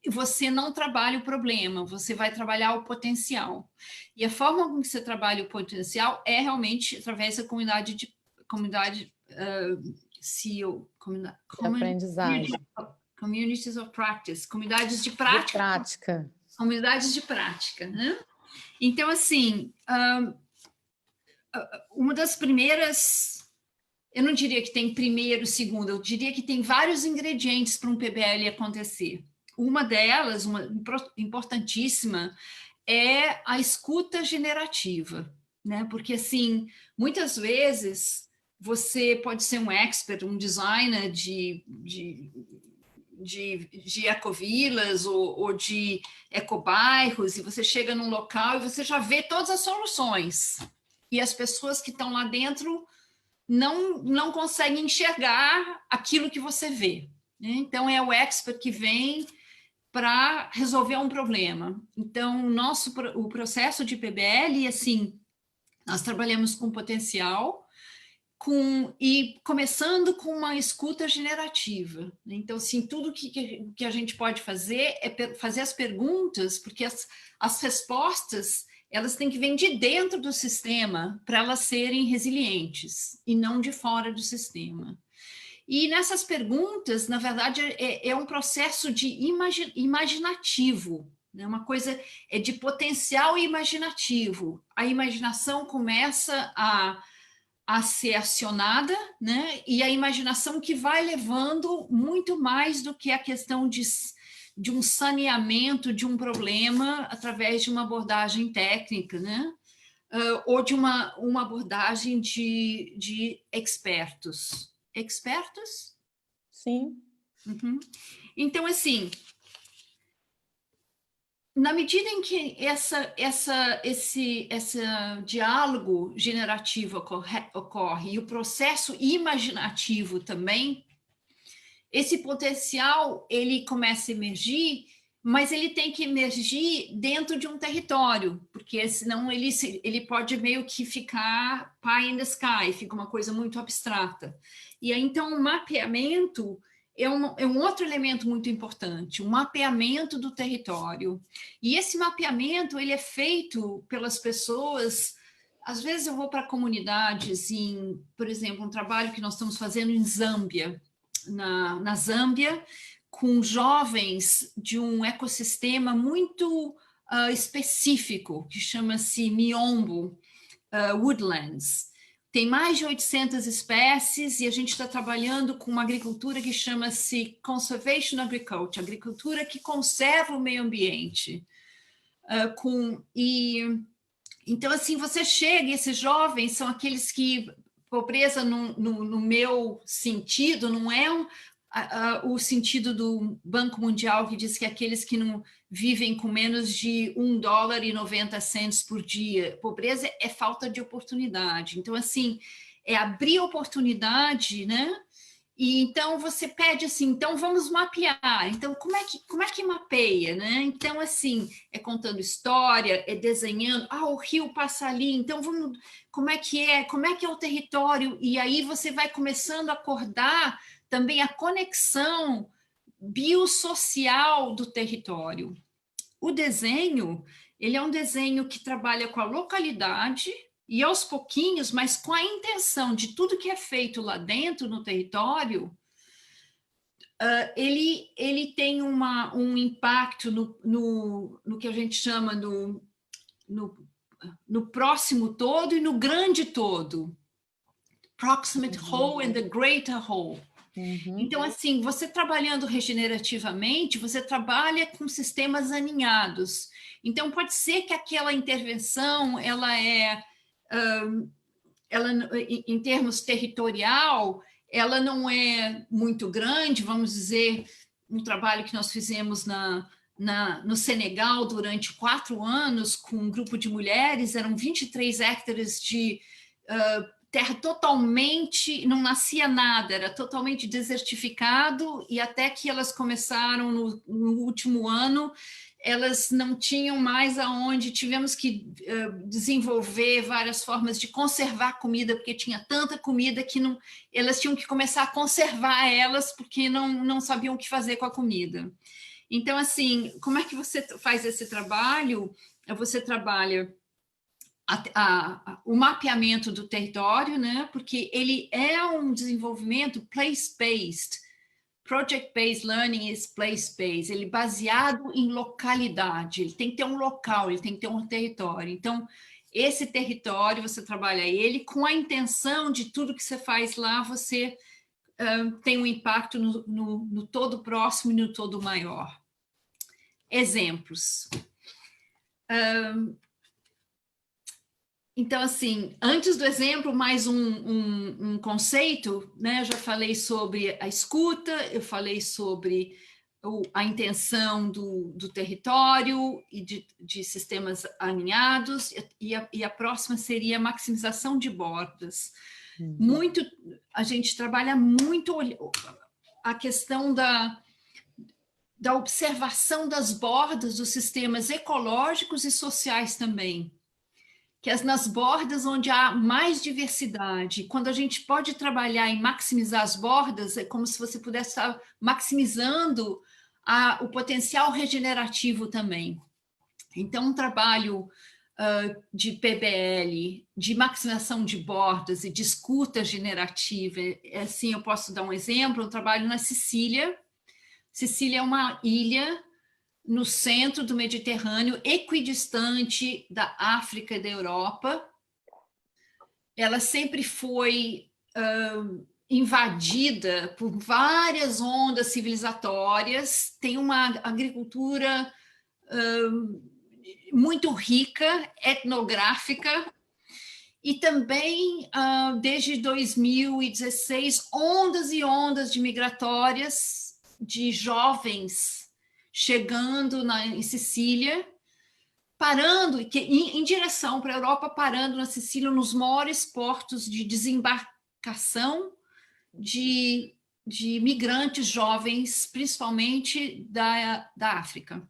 Speaker 2: você não trabalha o problema, você vai trabalhar o potencial. E a forma como você trabalha o potencial é realmente através da
Speaker 4: aprendizagem.
Speaker 2: Communities of Practice, comunidades de prática. Comunidades de prática, né? Então, assim, uma das primeiras, eu não diria que tem primeiro, segundo, eu diria que tem vários ingredientes para um PBL acontecer. Uma delas, uma importantíssima, é a escuta generativa, né? Porque, assim, muitas vezes você pode ser um expert, um designer de ecovilas ou de ecobairros, e você chega num local e você já vê todas as soluções. E as pessoas que estão lá dentro não conseguem enxergar aquilo que você vê, né? Então, é o expert que vem para resolver um problema. Então, o processo de PBL, assim, nós trabalhamos com potencial, e começando com uma escuta generativa. Então, assim, tudo que a gente pode fazer é fazer as perguntas, porque as respostas, elas têm que vir de dentro do sistema para elas serem resilientes, e não de fora do sistema. E nessas perguntas, na verdade, é um processo de imaginativo, né? Uma coisa é de potencial imaginativo. A imaginação começa a ser acionada, né? E a imaginação que vai levando muito mais do que a questão de um saneamento de um problema através de uma abordagem técnica, né? Ou de uma abordagem de expertos. Expertos?
Speaker 4: Sim.
Speaker 2: Uhum. Então, assim, na medida em que esse diálogo generativo ocorre e o processo imaginativo também, esse potencial ele começa a emergir, mas ele tem que emergir dentro de um território, porque senão ele pode meio que ficar pie in the sky, fica uma coisa muito abstrata. E aí, então, o mapeamento é um outro elemento muito importante, o mapeamento do território. E esse mapeamento ele é feito pelas pessoas. Às vezes eu vou para comunidades, por exemplo, um trabalho que nós estamos fazendo em Zâmbia, na Zâmbia, com jovens de um ecossistema muito específico, que chama-se Miombo Woodlands. Tem mais de 800 espécies e a gente está trabalhando com uma agricultura que chama-se Conservation Agriculture, agricultura que conserva o meio ambiente. Então, assim, você chega e esses jovens são aqueles que, pobreza no meu sentido, não é o sentido do Banco Mundial que diz que aqueles que não vivem com menos de $1,90 por dia. Pobreza é falta de oportunidade. Então, assim, é abrir oportunidade, né? E então você pede assim, então vamos mapear. Então, como é que mapeia, né? Então, assim, é contando história, é desenhando, o rio passa ali, então vamos, como é que é o território? E aí você vai começando a acordar também a conexão biosocial do território. O desenho, ele é um desenho que trabalha com a localidade e aos pouquinhos, mas com a intenção de tudo que é feito lá dentro no território, ele tem um impacto no que a gente chama no próximo todo e no grande todo. Proximate whole and the greater whole.
Speaker 4: Uhum.
Speaker 2: Então, assim, você trabalhando regenerativamente, você trabalha com sistemas aninhados. Então, pode ser que aquela intervenção, ela em termos territorial, ela não é muito grande, vamos dizer, um trabalho que nós fizemos no Senegal durante 4 anos com um grupo de mulheres, eram 23 hectares de terra totalmente, não nascia nada, era totalmente desertificado, e até que elas começaram no último ano, elas não tinham mais aonde, tivemos que desenvolver várias formas de conservar comida, porque tinha tanta comida que elas tinham que começar a conservar elas, porque não sabiam o que fazer com a comida. Então, assim, como é que você faz esse trabalho? Você trabalha o mapeamento do território, né? Porque ele é um desenvolvimento place-based. Project-based learning is place-based. Ele é baseado em localidade. Ele tem que ter um local, ele tem que ter um território. Então, esse território, você trabalha ele com a intenção de tudo que você faz lá, você tem um impacto no todo próximo e no todo maior. Exemplos. Então, assim, antes do exemplo, mais um conceito, né? Eu já falei sobre a escuta, eu falei sobre a intenção do território e de sistemas alinhados, e a próxima seria a maximização de bordas. Muito, a gente trabalha muito a questão da observação das bordas dos sistemas ecológicos e sociais também, que é nas bordas onde há mais diversidade. Quando a gente pode trabalhar em maximizar as bordas, é como se você pudesse estar maximizando o potencial regenerativo também. Então, um trabalho de PBL, de maximização de bordas e de escuta generativa, assim, eu posso dar um exemplo, um trabalho na Sicília. Sicília é uma ilha no centro do Mediterrâneo, equidistante da África e da Europa. Ela sempre foi invadida por várias ondas civilizatórias, tem uma agricultura muito rica, etnográfica, e também, desde 2016, ondas e ondas de migratórias de jovens chegando em Sicília, parando em direção para a Europa, parando na Sicília, nos maiores portos de desembarcação de migrantes jovens, principalmente da África.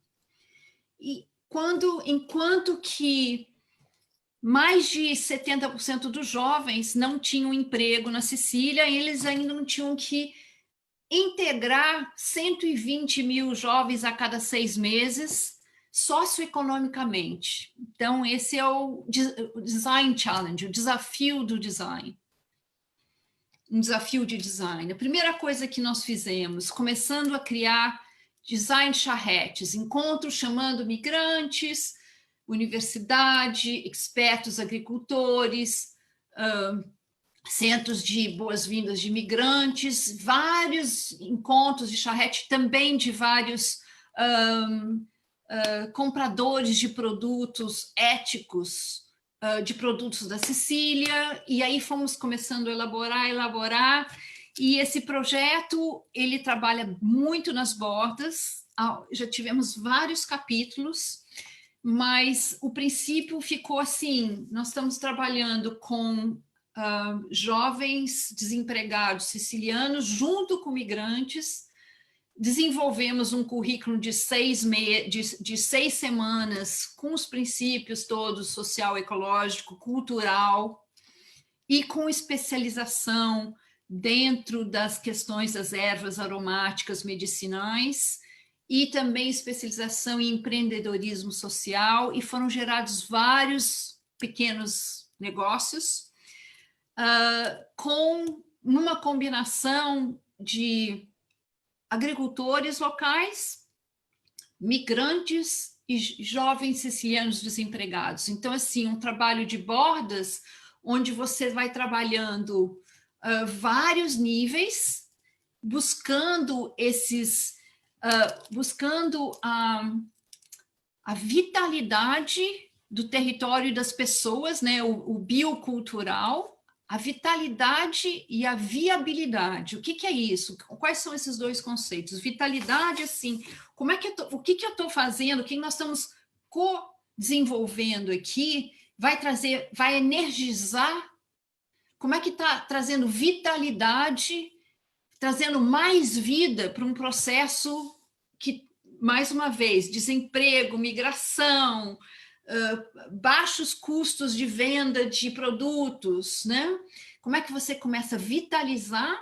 Speaker 2: E enquanto que mais de 70% dos jovens não tinham emprego na Sicília, eles ainda não tinham que integrar 120 mil jovens a cada 6 meses, socioeconomicamente. Então, esse é o Design Challenge, o desafio do design. Um desafio de design. A primeira coisa que nós fizemos, começando a criar design charretes, encontros chamando migrantes, universidade, expertos agricultores, centros de boas-vindas de imigrantes, vários encontros de charrete, também de vários compradores de produtos éticos, de produtos da Sicília, e aí fomos começando a elaborar, e esse projeto, ele trabalha muito nas bordas, já tivemos vários capítulos, mas o princípio ficou assim, nós estamos trabalhando com jovens desempregados sicilianos junto com migrantes, desenvolvemos um currículo de 6 semanas com os princípios todos, social, ecológico, cultural, e com especialização dentro das questões das ervas aromáticas medicinais, e também especialização em empreendedorismo social, e foram gerados vários pequenos negócios, com uma combinação de agricultores locais, migrantes e jovens sicilianos desempregados. Então, assim, um trabalho de bordas, onde você vai trabalhando vários níveis, buscando a vitalidade do território e das pessoas, né? O biocultural, a vitalidade e a viabilidade. O que é isso? Quais são esses dois conceitos? Vitalidade, assim, o que eu estou fazendo, o que nós estamos co-desenvolvendo aqui, vai energizar, como é que está trazendo vitalidade, trazendo mais vida para um processo que, mais uma vez, desemprego, migração, baixos custos de venda de produtos, né? Como é que você começa a vitalizar?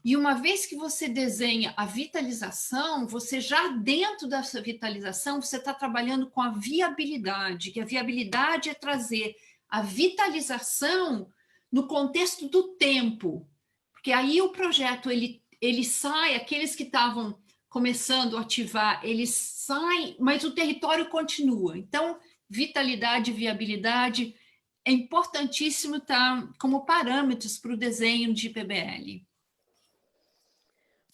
Speaker 2: E uma vez que você desenha a vitalização, você já dentro dessa vitalização, você está trabalhando com a viabilidade, que a viabilidade é trazer a vitalização no contexto do tempo, porque aí o projeto ele sai, aqueles que estavam começando a ativar, eles saem, mas o território continua. Então, vitalidade e viabilidade é importantíssimo estar como parâmetros para o desenho de PBL.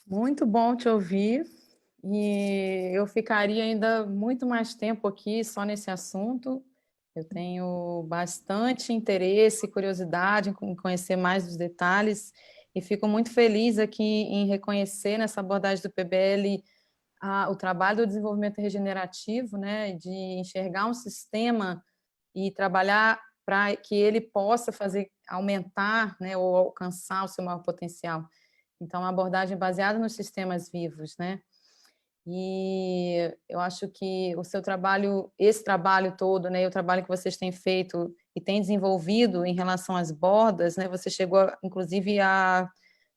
Speaker 4: Muito bom te ouvir, e eu ficaria ainda muito mais tempo aqui só nesse assunto, Eu tenho bastante interesse e curiosidade em conhecer mais dos detalhes e fico muito feliz aqui em reconhecer nessa abordagem do PBL o trabalho do desenvolvimento regenerativo, né, de enxergar um sistema e trabalhar para que ele possa fazer aumentar, né, ou alcançar o seu maior potencial. Então, uma abordagem baseada nos sistemas vivos, né? E eu acho que o seu trabalho, esse trabalho todo, né, e o trabalho que vocês têm feito e têm desenvolvido em relação às bordas, né, você chegou, inclusive, a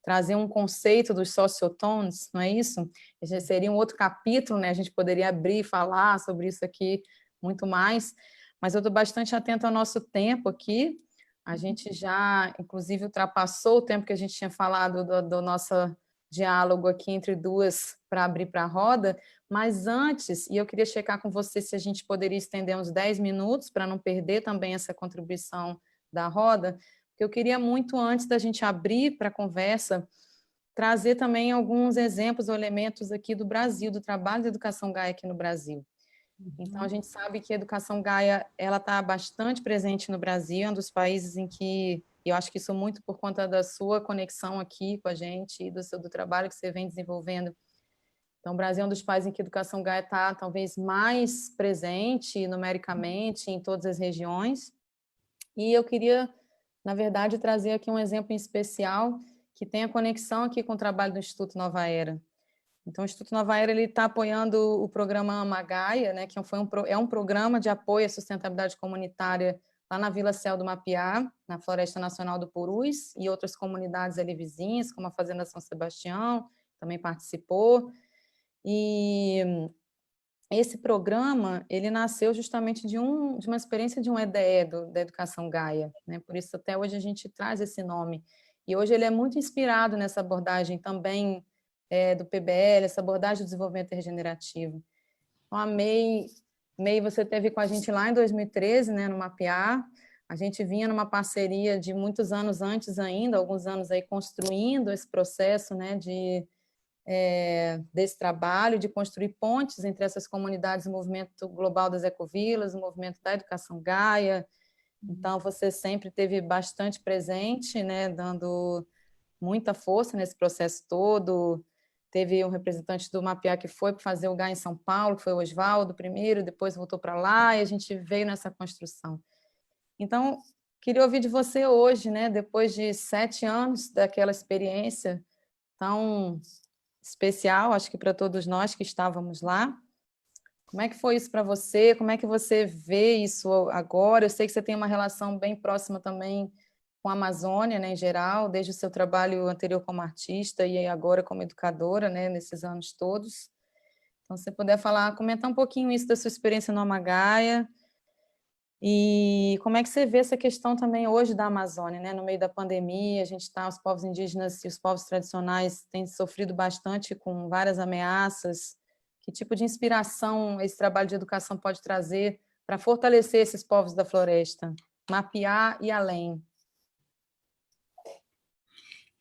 Speaker 4: trazer um conceito dos sociotones, não é isso? Esse seria um outro capítulo, né? A gente poderia abrir e falar sobre isso aqui muito mais, mas eu estou bastante atenta ao nosso tempo aqui. A gente já, inclusive, ultrapassou o tempo que a gente tinha falado do nosso diálogo aqui entre duas para abrir para a roda, mas antes, e eu queria checar com você se a gente poderia estender uns 10 minutos para não perder também essa contribuição da roda, porque eu queria muito, antes da gente abrir para a conversa, trazer também alguns exemplos ou elementos aqui do Brasil, do trabalho de educação Gaia aqui no Brasil. Então, a gente sabe que a educação Gaia ela está bastante presente no Brasil, é um dos países em que, e eu acho que isso muito por conta da sua conexão aqui com a gente e do trabalho que você vem desenvolvendo. Então, o Brasil é um dos países em que a educação Gaia está talvez mais presente numericamente em todas as regiões. E eu queria, na verdade, trazer aqui um exemplo em especial que tem a conexão aqui com o trabalho do Instituto Nova Era. Então, o Instituto Nova Era está apoiando o programa Amagaia, né, que é um programa de apoio à sustentabilidade comunitária lá na Vila Céu do Mapiá, na Floresta Nacional do Purus, e outras comunidades ali vizinhas, como a Fazenda São Sebastião, também participou. E esse programa, ele nasceu justamente de uma experiência de um EDE, da Educação Gaia, né? Por isso, até hoje, a gente traz esse nome. E hoje ele é muito inspirado nessa abordagem também do PBL, essa abordagem do desenvolvimento regenerativo. Então, a May, você teve com a gente lá em 2013, né, no Mapear. A gente vinha numa parceria de muitos anos antes ainda, alguns anos aí construindo esse processo, né, desse trabalho, de construir pontes entre essas comunidades, o movimento global das ecovilas, o movimento da educação Gaia. Então, você sempre teve bastante presente, né, dando muita força nesse processo todo. Teve um representante do Mapear que foi para fazer o GAI em São Paulo, que foi o Oswaldo primeiro, depois voltou para lá, e a gente veio nessa construção. Então, queria ouvir de você hoje, né, depois de 7 anos daquela experiência tão especial, acho que para todos nós que estávamos lá. Como é que foi isso para você? Como é que você vê isso agora? Eu sei que você tem uma relação bem próxima também com a Amazônia, né, em geral, desde o seu trabalho anterior como artista e agora como educadora, né, nesses anos todos. Então, se você puder falar, comentar um pouquinho isso da sua experiência no Amagaia e como é que você vê essa questão também hoje da Amazônia, né, no meio da pandemia, a gente está, os povos indígenas e os povos tradicionais têm sofrido bastante com várias ameaças. Que tipo de inspiração esse trabalho de educação pode trazer para fortalecer esses povos da floresta, mapear e além?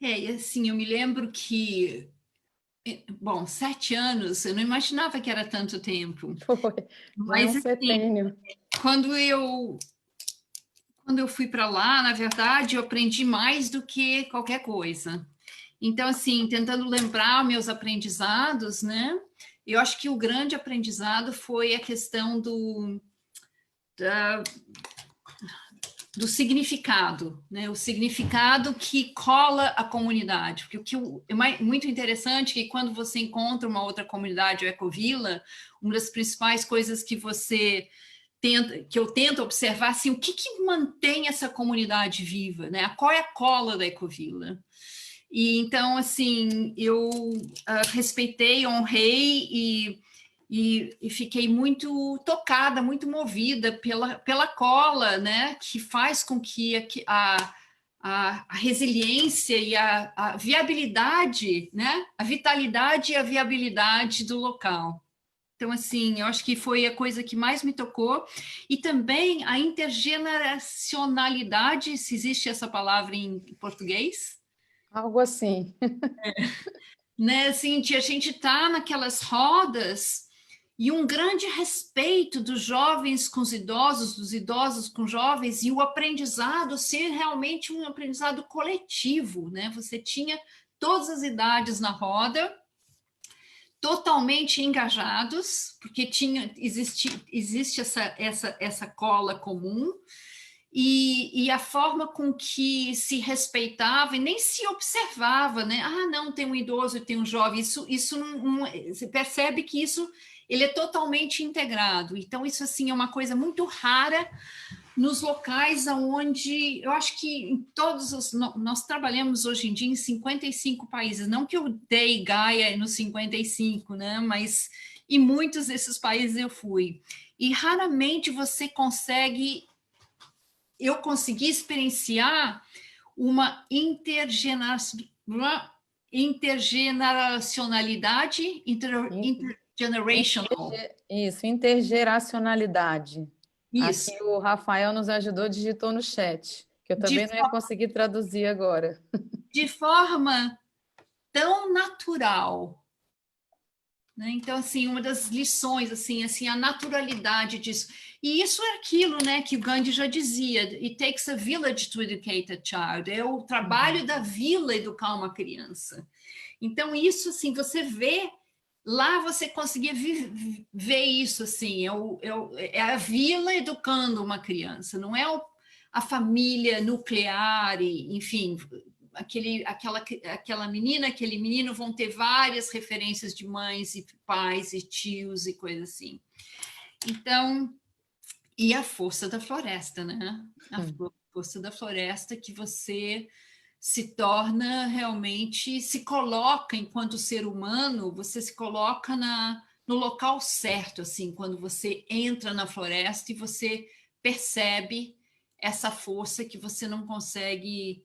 Speaker 2: E assim, eu me lembro que, bom, 7 anos, eu não imaginava que era tanto tempo.
Speaker 4: Foi, já é um
Speaker 2: Mas, assim,
Speaker 4: setênio.
Speaker 2: quando eu fui para lá, na verdade, eu aprendi mais do que qualquer coisa. Então, assim, tentando lembrar meus aprendizados, né? Eu acho que o grande aprendizado foi a questão do significado, né? O significado que cola a comunidade. Porque o que é muito interessante é que quando você encontra uma outra comunidade ou ecovila, uma das principais coisas que eu tento observar, assim, o que mantém essa comunidade viva, né? Qual é a cola da ecovila? E então, assim, eu respeitei, honrei e fiquei muito tocada, muito movida pela cola, né, que faz com que a resiliência e a viabilidade, né, a vitalidade e a viabilidade do local. Então, assim, eu acho que foi a coisa que mais me tocou. E também a intergeneracionalidade, se existe essa palavra em português.
Speaker 4: Algo assim.
Speaker 2: Né, assim, a gente tá naquelas rodas e um grande respeito dos jovens com os idosos, dos idosos com jovens, e o aprendizado ser realmente um aprendizado coletivo, né? Você tinha todas as idades na roda, totalmente engajados, porque existe essa cola comum, e a forma com que se respeitava e nem se observava, né? Ah, não, tem um idoso e tem um jovem. Isso não, você percebe que ele é totalmente integrado. Então, isso assim é uma coisa muito rara nos locais onde eu acho que em nós trabalhamos hoje em dia em 55 países. Não que eu dei Gaia nos 55, né? Mas em muitos desses países eu fui. E raramente você consegue. Eu consegui experienciar uma intergeneracionalidade, intergenerational.
Speaker 4: Isso, intergeracionalidade.
Speaker 2: Isso.
Speaker 4: Aqui o Rafael nos ajudou, digitou no chat, que eu também não ia conseguir traduzir agora.
Speaker 2: De forma tão natural. Né? Então, assim, uma das lições, assim, a naturalidade disso. E isso é aquilo, né, que o Gandhi já dizia, it takes a village to educate a child, é o trabalho da vila educar uma criança. Então, isso, assim, você vê, lá você conseguia ver isso, assim, é a vila educando uma criança, não é a família nuclear, enfim, aquela menina, aquele menino vão ter várias referências de mães e pais e tios e coisas assim. Então, e a força da floresta, né? A força da floresta que você se torna realmente, se coloca enquanto ser humano, você se coloca no local certo, assim, quando você entra na floresta e você percebe essa força que você não consegue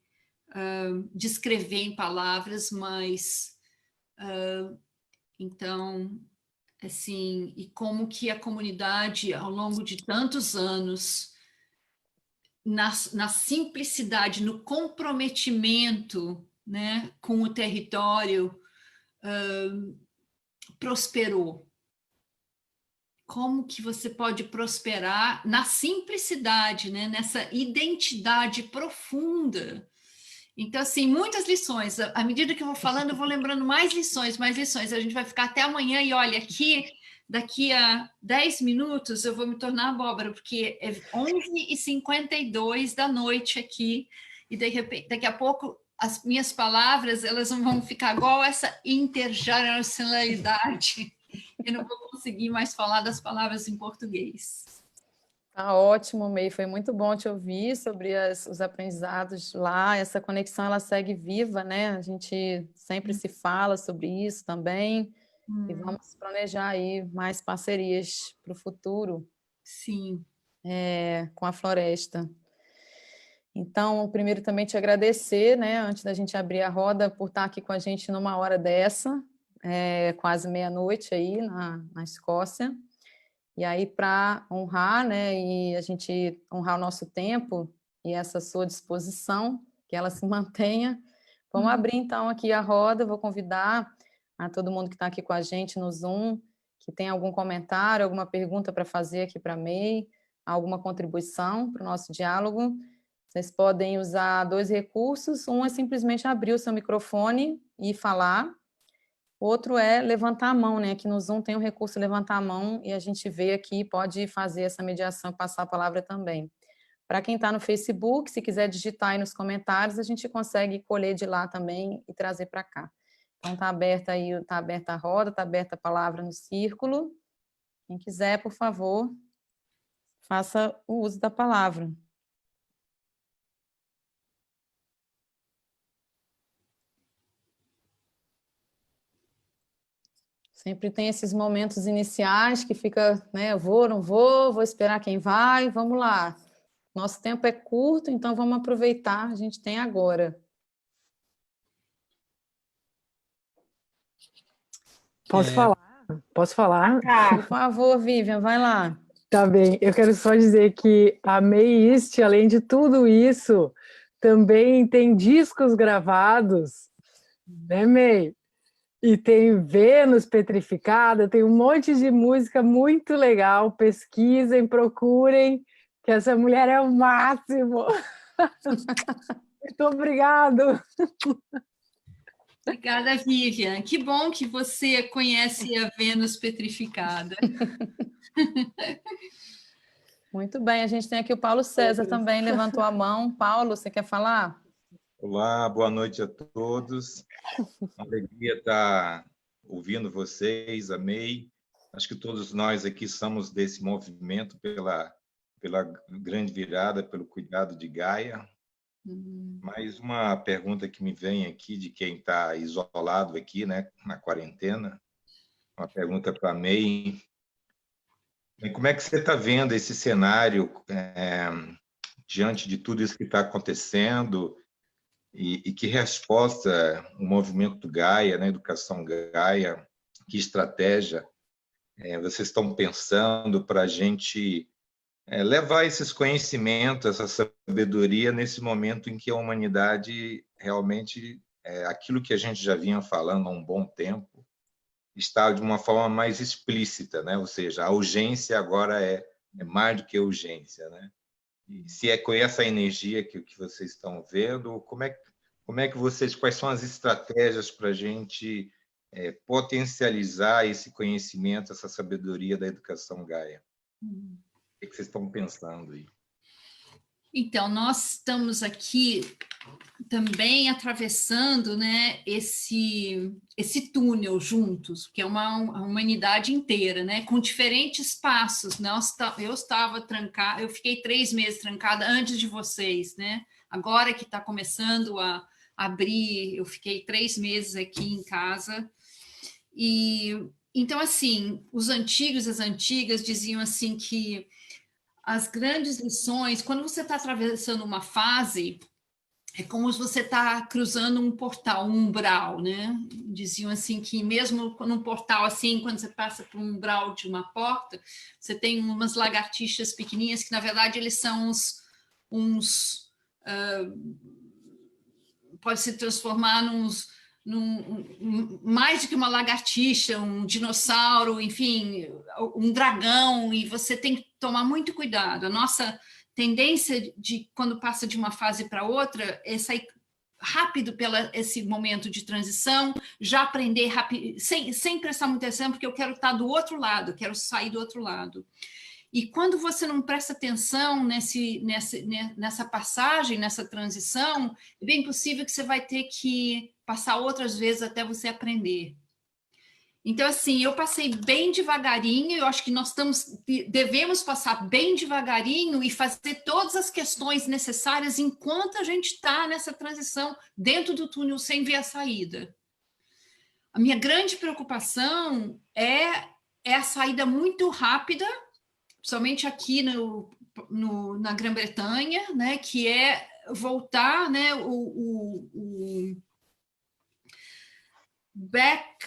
Speaker 2: descrever em palavras, mas então, assim, e como que a comunidade, ao longo de tantos anos, na simplicidade, no comprometimento, né, com o território, prosperou. Como que você pode prosperar na simplicidade, né, nessa identidade profunda? Então, assim, muitas lições. À medida que eu vou falando, eu vou lembrando mais lições, mais lições. A gente vai ficar até amanhã e, olha, daqui a 10 minutos eu vou me tornar abóbora, porque é 11h52 da noite aqui, e de repente, daqui a pouco as minhas palavras elas vão ficar igual essa intergeracionalidade. Eu não vou conseguir mais falar das palavras em português.
Speaker 4: Tá ótimo, May, foi muito bom te ouvir sobre os aprendizados lá, essa conexão ela segue viva, né? A gente sempre se fala sobre isso também, e vamos planejar aí mais parcerias para o futuro.
Speaker 2: Sim.
Speaker 4: Com a floresta. Então, primeiro também te agradecer, né, antes da gente abrir a roda, por estar aqui com a gente numa hora dessa, quase meia-noite aí na Escócia. E aí, para honrar, né, e a gente honrar o nosso tempo e essa sua disposição, que ela se mantenha, vamos abrir então aqui a roda. Vou convidar a todo mundo que está aqui com a gente no Zoom, que tem algum comentário, alguma pergunta para fazer aqui para a May, alguma contribuição para o nosso diálogo. Vocês podem usar 2 recursos. Um é simplesmente abrir o seu microfone e falar. Outro é levantar a mão, né? Aqui no Zoom tem o recurso levantar a mão e a gente vê aqui, pode fazer essa mediação e passar a palavra também. Para quem está no Facebook, se quiser digitar aí nos comentários, a gente consegue colher de lá também e trazer para cá. Então está aberta aí, está aberta a roda, está aberta a palavra no círculo. Quem quiser, por favor, faça o uso da palavra. Sempre tem esses momentos iniciais que fica, né, eu vou, não vou, vou esperar quem vai, vamos lá. Nosso tempo é curto, então vamos aproveitar, a gente tem agora.
Speaker 3: Posso falar? Posso falar?
Speaker 4: Por favor, Vivian, vai lá.
Speaker 3: Tá bem, eu quero só dizer que a May East, além de tudo isso, também tem discos gravados, né, May? E tem Vênus Petrificada, tem um monte de música muito legal. Pesquisem, procurem, que essa mulher é o máximo. Muito obrigado.
Speaker 2: Obrigada, Vivian. Que bom que você conhece a Vênus Petrificada.
Speaker 4: Muito bem, a gente tem aqui o Paulo César também, levantou a mão. Paulo, você quer falar?
Speaker 5: Olá, boa noite a todos. Uma alegria estar ouvindo vocês, amei. Acho que todos nós aqui somos desse movimento pela grande virada, pelo cuidado de Gaia. Mais uma pergunta que me vem aqui de quem está isolado aqui, né, na quarentena. Uma pergunta para a May. Como é que você está vendo esse cenário diante de tudo isso que está acontecendo? E que resposta o movimento Gaia, né, Educação Gaia, que estratégia vocês estão pensando para a gente levar esses conhecimentos, essa sabedoria nesse momento em que a humanidade realmente, aquilo que a gente já vinha falando há um bom tempo, está de uma forma mais explícita, né? Ou seja, a urgência agora é mais do que urgência, né? E se é com essa energia que vocês estão vendo, como é que vocês, quais são as estratégias para a gente potencializar esse conhecimento, essa sabedoria da educação Gaia? O que vocês estão pensando aí?
Speaker 2: Então, nós estamos aqui também atravessando, né, esse túnel juntos, que é uma humanidade inteira, né, com diferentes passos. Eu estava trancada, eu fiquei 3 meses trancada antes de vocês, né? Agora que está começando a abrir, eu fiquei 3 meses aqui em casa. E então, assim, os antigos, as antigas diziam assim que as grandes lições, quando você está atravessando uma fase, é como se você está cruzando um portal, um umbral, né? Diziam assim que mesmo num portal assim, quando você passa por um umbral de uma porta, você tem umas lagartixas pequenininhas que, na verdade, eles são pode se transformar mais do que uma lagartixa, um dinossauro, enfim, um dragão, e você tem que tomar muito cuidado. A nossa tendência de, quando passa de uma fase para outra, é sair rápido esse momento de transição, já aprender rápido, sem prestar muita atenção, porque eu quero estar do outro lado, quero sair do outro lado. E quando você não presta atenção nessa passagem, nessa transição, é bem possível que você vai ter que passar outras vezes até você aprender. Então, assim, eu passei bem devagarinho, eu acho que nós devemos passar bem devagarinho e fazer todas as questões necessárias enquanto a gente está nessa transição dentro do túnel sem ver a saída. A minha grande preocupação é a saída muito rápida, principalmente aqui na Grã-Bretanha, né, que é voltar, né, o back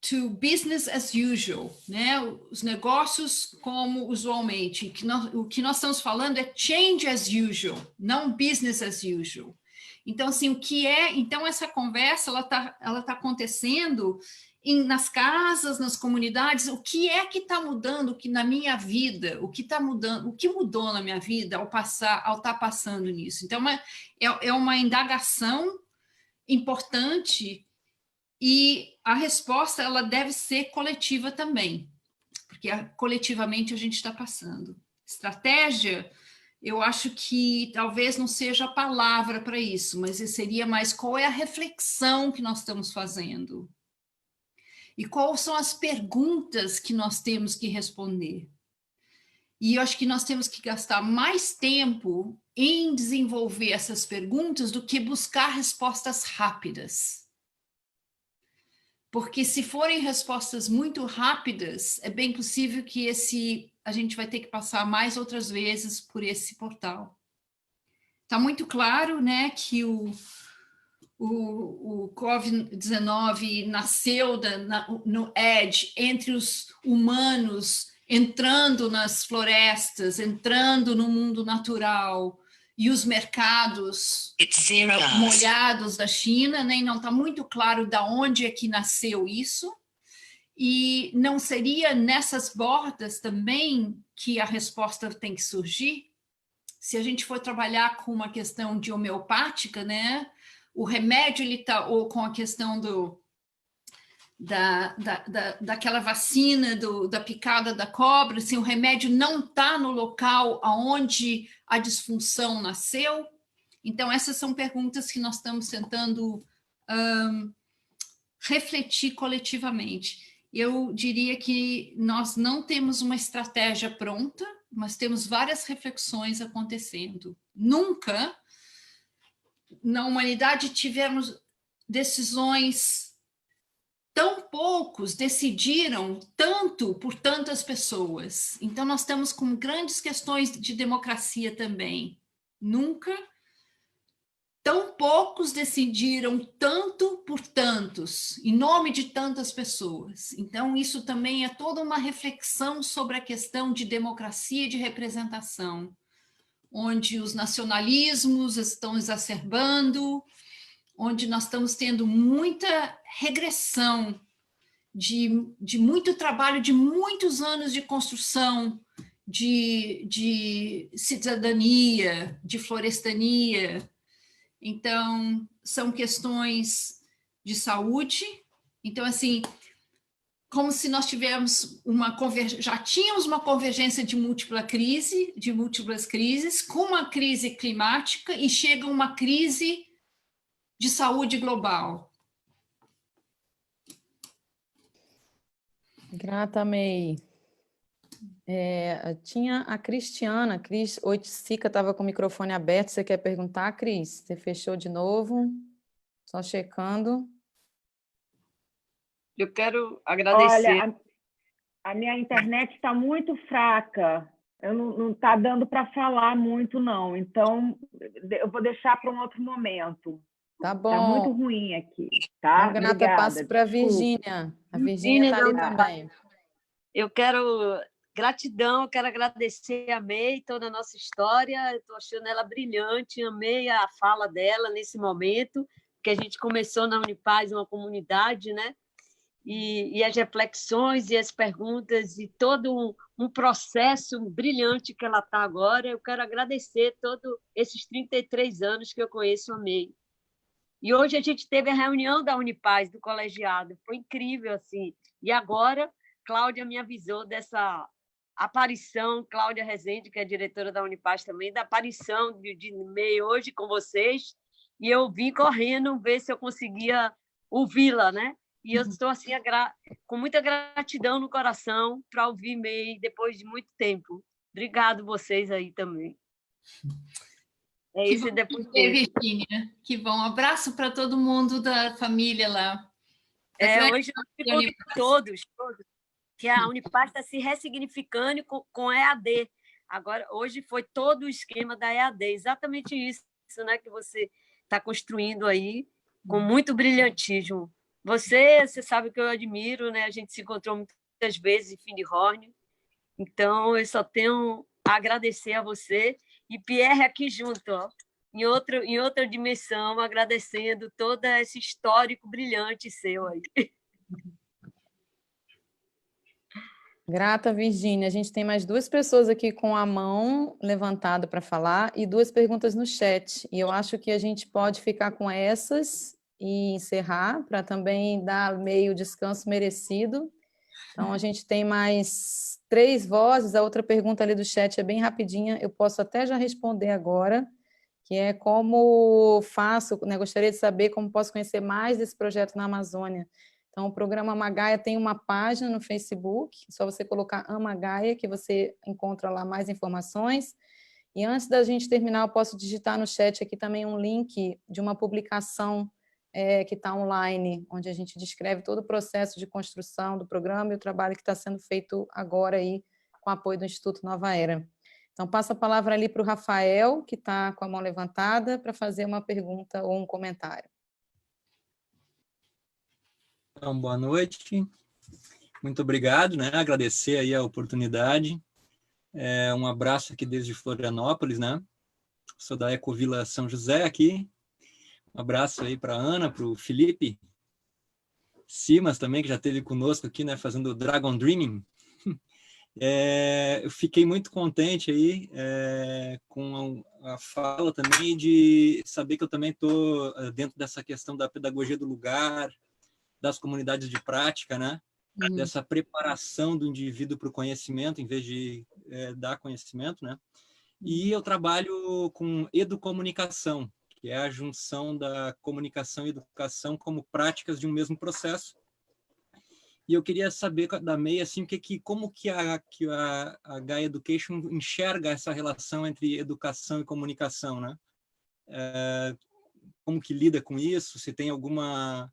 Speaker 2: to business as usual, né, os negócios como usualmente. O que nós estamos falando é change as usual, não business as usual. Então, assim, então essa conversa ela tá acontecendo nas casas, nas comunidades. O que é que está mudando na minha vida? O que está mudando? O que mudou na minha vida ao estar passando nisso? Então, é uma indagação importante e a resposta ela deve ser coletiva também, porque coletivamente a gente está passando. Estratégia, eu acho que talvez não seja a palavra para isso, mas seria mais qual é a reflexão que nós estamos fazendo. E quais são as perguntas que nós temos que responder? E eu acho que nós temos que gastar mais tempo em desenvolver essas perguntas do que buscar respostas rápidas. Porque se forem respostas muito rápidas, é bem possível que a gente vai ter que passar mais outras vezes por esse portal. Está muito claro, né, que o Covid-19 nasceu no Edge, entre os humanos, entrando nas florestas, entrando no mundo natural, e os mercados molhados da China, né? E não está muito claro de onde é que nasceu isso. E não seria nessas bordas também que a resposta tem que surgir? Se a gente for trabalhar com uma questão de homeopática, né? O remédio ele tá, ou com a questão daquela vacina da picada da cobra, assim, o remédio não está no local onde a disfunção nasceu. Então, essas são perguntas que nós estamos tentando refletir coletivamente. Eu diria que nós não temos uma estratégia pronta, mas temos várias reflexões acontecendo. Nunca na humanidade tivemos decisões, tão poucos decidiram tanto por tantas pessoas. Então, nós estamos com grandes questões de democracia também. Nunca tão poucos decidiram tanto por tantos, em nome de tantas pessoas. Então, isso também é toda uma reflexão sobre a questão de democracia e de representação, onde os nacionalismos estão exacerbando, onde nós estamos tendo muita regressão de muito trabalho, de muitos anos de construção, de cidadania, de florestania. Então, são questões de saúde. Então, assim, como se nós tivéssemos já tínhamos uma convergência de múltiplas crises, com uma crise climática, e chega uma crise de saúde global.
Speaker 4: Grata, May. Tinha a Cristiana, Cris Oiticica estava com o microfone aberto. Você quer perguntar, Cris? Você fechou de novo? Só checando.
Speaker 6: Eu quero agradecer.
Speaker 7: Olha, a minha internet está muito fraca. Eu não está dando para falar muito, não. Então, eu vou deixar para um outro momento.
Speaker 4: Tá bom.
Speaker 7: Está muito ruim aqui, tá?
Speaker 4: Então, Renata, passo para a Virgínia. A Virgínia está ali também.
Speaker 6: Eu quero gratidão, eu quero agradecer a May, toda a nossa história. Estou achando ela brilhante, amei a fala dela nesse momento, que a gente começou na Unipaz, uma comunidade, né? E as reflexões e as perguntas e todo um processo brilhante que ela está agora. Eu quero agradecer todos esses 33 anos que eu conheço a May. E hoje a gente teve a reunião da Unipaz, do colegiado, foi incrível, assim. E agora, Cláudia me avisou dessa aparição, Cláudia Rezende, que é diretora da Unipaz também, da aparição de May hoje com vocês, e eu vim correndo ver se eu conseguia ouvi-la, né? E eu estou assim, com muita gratidão no coração para ouvir May depois de muito tempo. Obrigado vocês aí também. É isso, depois
Speaker 2: Virgínia, que bom. Um abraço para todo mundo da família lá.
Speaker 6: Hoje eu convido todos, que a Unipaz está se ressignificando com EAD. Agora, hoje foi todo o esquema da EAD, exatamente isso, né, que você está construindo aí, com muito brilhantismo. Você sabe que eu admiro, né? A gente se encontrou muitas vezes em Findhorn, então eu só tenho a agradecer a você. E Pierre aqui junto, ó, em outra dimensão, agradecendo todo esse histórico brilhante seu aí.
Speaker 4: Grata, Virgínia. A gente tem mais 2 pessoas aqui com a mão levantada para falar e 2 perguntas no chat. E eu acho que a gente pode ficar com essas e encerrar, para também dar meio descanso merecido. Então, a gente tem mais 3 vozes. A outra pergunta ali do chat é bem rapidinha, eu posso até já responder agora, que é como faço, né? Gostaria de saber como posso conhecer mais desse projeto na Amazônia. Então, o programa Amagaia tem uma página no Facebook, só você colocar Amagaia, que você encontra lá mais informações. E antes da gente terminar, eu posso digitar no chat aqui também um link de uma publicação que está online, onde a gente descreve todo o processo de construção do programa e o trabalho que está sendo feito agora aí com o apoio do Instituto Nova Era. Então, passo a palavra ali para o Rafael, que está com a mão levantada, para fazer uma pergunta ou um comentário.
Speaker 8: Então, boa noite. Muito obrigado, né? Agradecer aí a oportunidade. Um abraço aqui desde Florianópolis, né? sou da Ecovila São José aqui. Um abraço aí para a Ana, para o Felipe Simas também, que já esteve conosco aqui, né, fazendo o Dragon Dreaming. Eu fiquei muito contente aí com a fala também, de saber que eu também estou dentro dessa questão da pedagogia do lugar, das comunidades de prática, né? Dessa preparação do indivíduo para o conhecimento, em vez de dar conhecimento, né? E eu trabalho com educomunicação, que é a junção da comunicação e educação como práticas de um mesmo processo. E eu queria saber da May, assim, como que a Gaia Education enxerga essa relação entre educação e comunicação, né? Como que lida com isso? Se tem alguma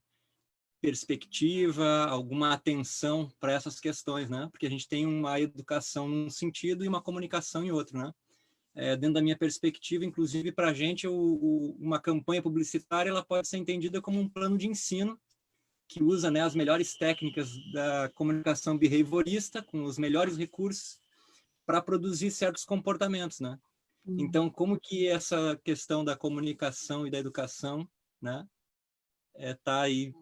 Speaker 8: perspectiva, alguma atenção para essas questões, né? Porque a gente tem uma educação num sentido e uma comunicação em outro, né? Dentro da minha perspectiva, inclusive para a gente, uma campanha publicitária ela pode ser entendida como um plano de ensino que usa, né, as melhores técnicas da comunicação behaviorista, com os melhores recursos, para produzir certos comportamentos, né? Então, como que essa questão da comunicação e da educação, né, tá aí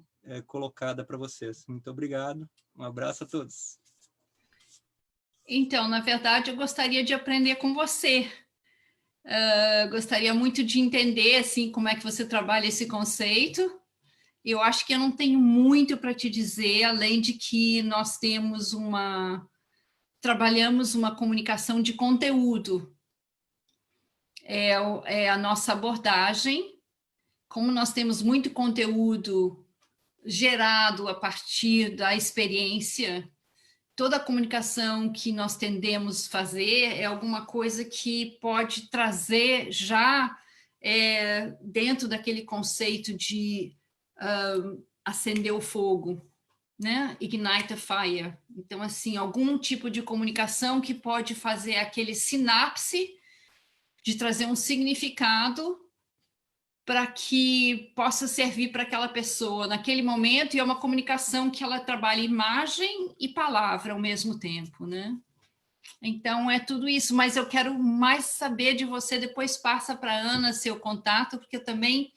Speaker 8: colocada para vocês? Muito obrigado, um abraço a todos.
Speaker 2: Então, na verdade, eu gostaria de aprender com você. Gostaria muito de entender, assim, como é que você trabalha esse conceito. Eu acho que eu não tenho muito para te dizer, além de que nós trabalhamos uma comunicação de conteúdo. É a nossa abordagem. Como nós temos muito conteúdo gerado a partir da experiência, toda a comunicação que nós tendemos a fazer é alguma coisa que pode trazer já dentro daquele conceito de acender o fogo, né? Ignite a fire. Então, assim, algum tipo de comunicação que pode fazer aquele sinapse de trazer um significado para que possa servir para aquela pessoa naquele momento, e é uma comunicação que ela trabalha imagem e palavra ao mesmo tempo, né? Então, é tudo isso, mas eu quero mais saber de você, depois passa para a Ana seu contato, porque também,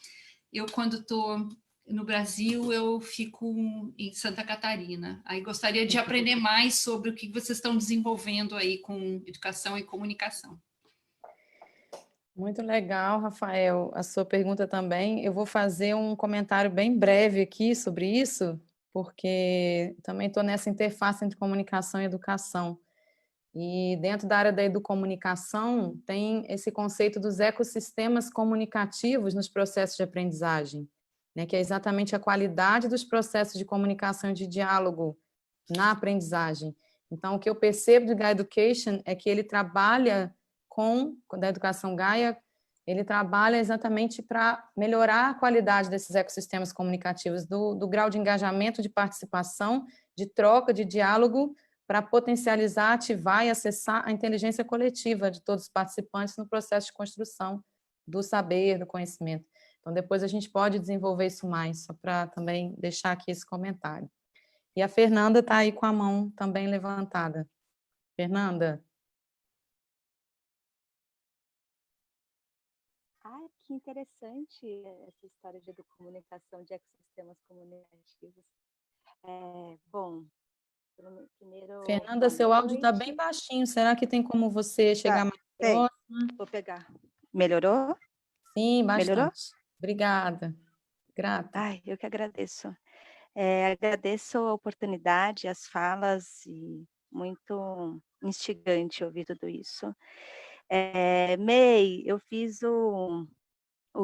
Speaker 2: quando estou no Brasil, eu fico em Santa Catarina. Aí gostaria de aprender mais sobre o que vocês estão desenvolvendo aí com educação e comunicação.
Speaker 4: Muito legal, Rafael, a sua pergunta também. Eu vou fazer um comentário bem breve aqui sobre isso, porque também estou nessa interface entre comunicação e educação. E dentro da área da educomunicação, tem esse conceito dos ecossistemas comunicativos nos processos de aprendizagem, né, que é exatamente a qualidade dos processos de comunicação e de diálogo na aprendizagem. Então, o que eu percebo de Gaia Education é que ele trabalha da educação Gaia, ele trabalha exatamente para melhorar a qualidade desses ecossistemas comunicativos, do grau de engajamento, de participação, de troca, de diálogo, para potencializar, ativar e acessar a inteligência coletiva de todos os participantes no processo de construção do saber, do conhecimento. Então, depois a gente pode desenvolver isso mais, só para também deixar aqui esse comentário. E a Fernanda está aí com a mão também levantada. Fernanda?
Speaker 9: Ah, que interessante essa história de comunicação de ecossistemas comunicativos. Bom, primeiro...
Speaker 4: Fernanda, seu áudio está bem baixinho. Será que tem como você chegar mais próximo?
Speaker 9: Vou pegar. Melhorou?
Speaker 4: Sim, bastante.
Speaker 9: Melhorou?
Speaker 4: Obrigada. Grata.
Speaker 9: Ai, eu que agradeço. Agradeço a oportunidade, as falas, e muito instigante ouvir tudo isso. May, eu fiz o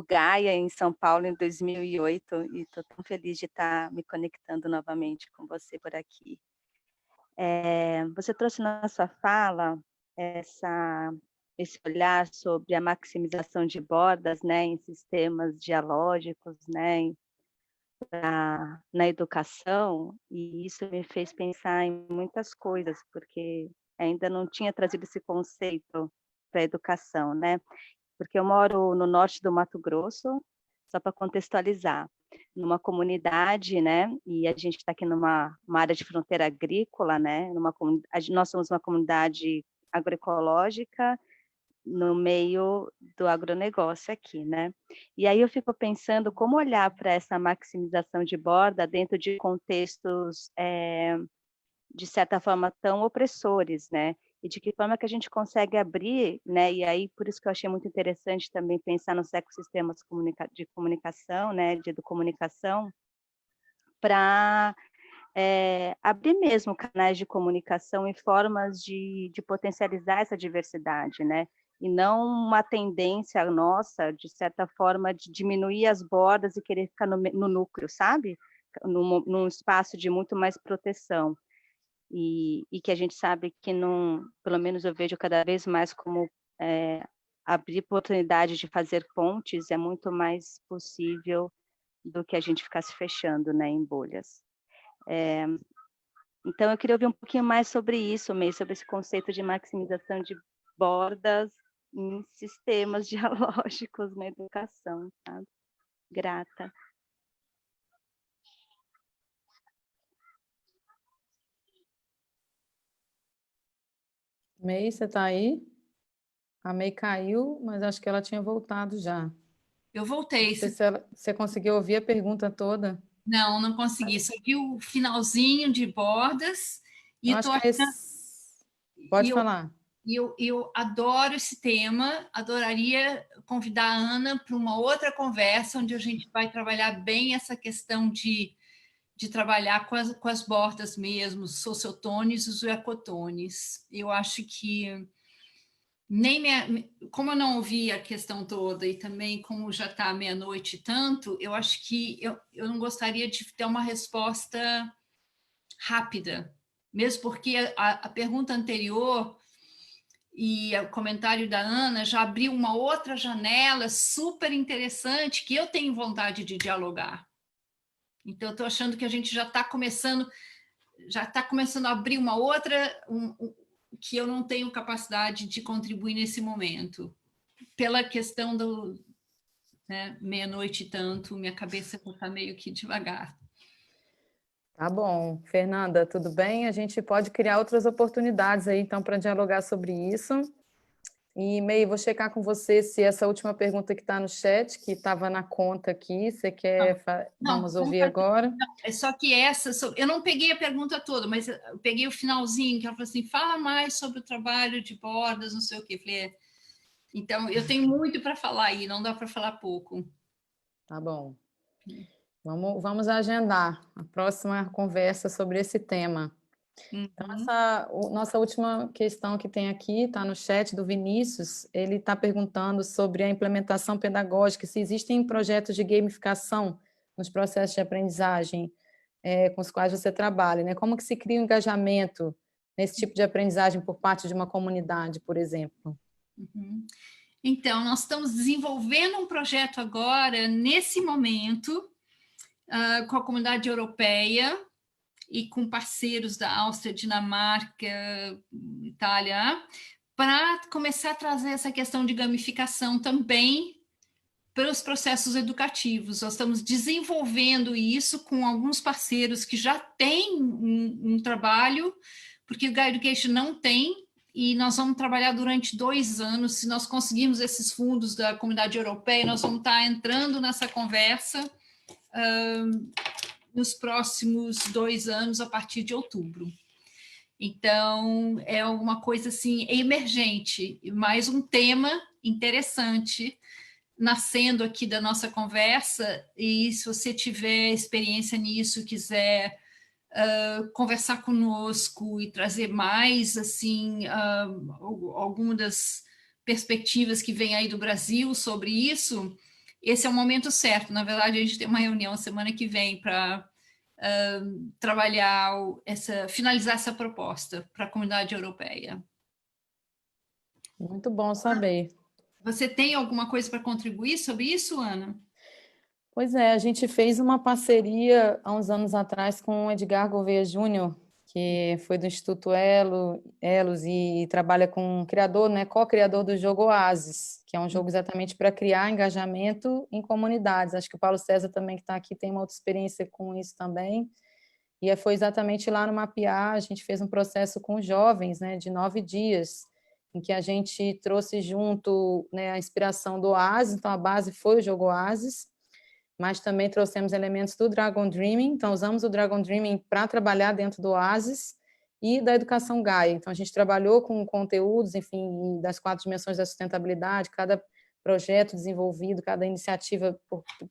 Speaker 9: Gaia em São Paulo em 2008 e estou tão feliz de estar me conectando novamente com você por aqui. Você trouxe na sua fala esse olhar sobre a maximização de bordas, né, em sistemas dialógicos, né, na educação, e isso me fez pensar em muitas coisas, porque ainda não tinha trazido esse conceito para a educação, né? Porque eu moro no norte do Mato Grosso, só para contextualizar, numa comunidade, né? E a gente está aqui numa área de fronteira agrícola, né? Nós somos uma comunidade agroecológica no meio do agronegócio aqui, né? E aí eu fico pensando como olhar para essa maximização de borda dentro de contextos, de certa forma, tão opressores, né? E de que forma que a gente consegue abrir, né? E aí, por isso que eu achei muito interessante também pensar nos ecossistemas de comunicação, né? De comunicação, para abrir mesmo canais de comunicação e formas de potencializar essa diversidade, né? E não uma tendência nossa, de certa forma, de diminuir as bordas e querer ficar no núcleo, sabe? Num espaço de muito mais proteção. E que a gente sabe que, não, pelo menos eu vejo cada vez mais como abrir oportunidade de fazer pontes é muito mais possível do que a gente ficar se fechando, né, em bolhas. Então, eu queria ouvir um pouquinho mais sobre isso, meio sobre esse conceito de maximização de bordas em sistemas dialógicos na educação, sabe? Grata.
Speaker 4: May, você está aí? A May caiu, mas acho que ela tinha voltado já.
Speaker 2: Eu voltei.
Speaker 4: Não sei se você conseguiu ouvir a pergunta toda.
Speaker 2: Não, não consegui. Só vi o finalzinho de bordas e
Speaker 4: Eu acho que pode falar.
Speaker 2: Eu adoro esse tema, adoraria convidar a Ana para uma outra conversa, onde a gente vai trabalhar bem essa questão de trabalhar com as bordas mesmo, os sociotones e os ecotones. Eu acho que como eu não ouvi a questão toda e também como já está meia-noite e tanto, eu acho que eu não gostaria de ter uma resposta rápida, mesmo porque a pergunta anterior e o comentário da Ana já abriu uma outra janela super interessante que eu tenho vontade de dialogar. Então, eu estou achando que a gente já está começando a abrir uma outra, que eu não tenho capacidade de contribuir nesse momento. Pela questão do meia-noite e tanto, minha cabeça está meio que devagar.
Speaker 4: Tá bom. Fernanda, tudo bem? A gente pode criar outras oportunidades aí, então, para dialogar sobre isso. E, May, vou checar com você se essa última pergunta que está no chat, que estava na conta aqui, você quer... Vamos ouvir agora?
Speaker 2: Não, é só que eu não peguei a pergunta toda, mas eu peguei o finalzinho, que ela falou assim, fala mais sobre o trabalho de bordas, não sei o quê. Eu falei, então, eu tenho muito para falar aí, não dá para falar pouco.
Speaker 4: Tá bom. Vamos agendar a próxima conversa sobre esse tema. Então, nossa última questão que tem aqui, está no chat do Vinícius, ele está perguntando sobre a implementação pedagógica, se existem projetos de gamificação nos processos de aprendizagem com os quais você trabalha, né? Como que se cria um engajamento nesse tipo de aprendizagem por parte de uma comunidade, por exemplo?
Speaker 2: Então, nós estamos desenvolvendo um projeto agora, nesse momento, com a comunidade europeia, e com parceiros da Áustria, Dinamarca, Itália, para começar a trazer essa questão de gamificação também para os processos educativos. Nós estamos desenvolvendo isso com alguns parceiros que já têm um trabalho, porque o Gaia Education não tem, e nós vamos trabalhar durante 2 anos. Se nós conseguirmos esses fundos da comunidade europeia, nós vamos estar entrando nessa conversa nos próximos 2 anos, a partir de outubro. Então, é uma coisa assim, emergente, mais um tema interessante nascendo aqui da nossa conversa, e se você tiver experiência nisso, quiser conversar conosco e trazer mais, assim, alguma das perspectivas que vem aí do Brasil sobre isso, esse é o momento certo. Na verdade, a gente tem uma reunião semana que vem para trabalhar, finalizar essa proposta para a comunidade europeia.
Speaker 4: Muito bom saber.
Speaker 2: Você tem alguma coisa para contribuir sobre isso, Ana?
Speaker 4: Pois é, a gente fez uma parceria há uns anos atrás com o Edgar Gouveia Júnior, que foi do Instituto Elos e trabalha com um criador, né, co-criador do jogo Oasis, que é um jogo exatamente para criar engajamento em comunidades. Acho que o Paulo César também, que está aqui, tem uma outra experiência com isso também. E foi exatamente lá no Mapear, a gente fez um processo com jovens, né, de 9 dias, em que a gente trouxe junto, né, a inspiração do Oasis, então a base foi o jogo Oasis, mas também trouxemos elementos do Dragon Dreaming, então usamos o Dragon Dreaming para trabalhar dentro do Oasis e da educação Gaia. Então a gente trabalhou com conteúdos, enfim, das 4 dimensões da sustentabilidade, cada projeto desenvolvido, cada iniciativa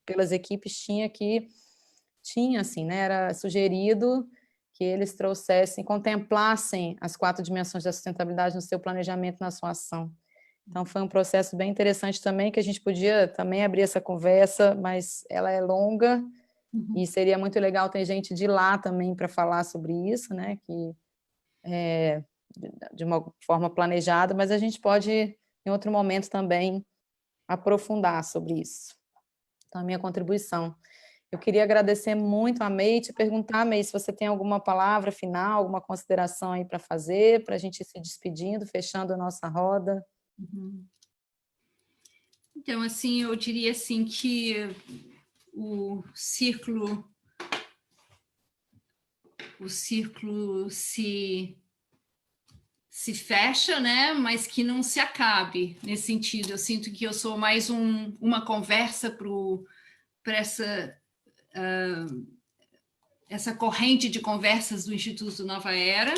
Speaker 4: pelas equipes tinha assim, né, era sugerido que eles trouxessem, contemplassem as 4 dimensões da sustentabilidade no seu planejamento, na sua ação. Então, foi um processo bem interessante também, que a gente podia também abrir essa conversa, mas ela é longa, e seria muito legal ter gente de lá também para falar sobre isso, né, que de uma forma planejada, mas a gente pode, em outro momento, também aprofundar sobre isso. Então, a minha contribuição. Eu queria agradecer muito a May, te perguntar, May, se você tem alguma palavra final, alguma consideração aí para fazer, para a gente ir se despedindo, fechando a nossa roda.
Speaker 2: Então, assim, eu diria assim que o círculo se fecha, né? Mas que não se acabe, nesse sentido. Eu sinto que eu sou mais uma conversa para essa corrente de conversas do Instituto Nova Era.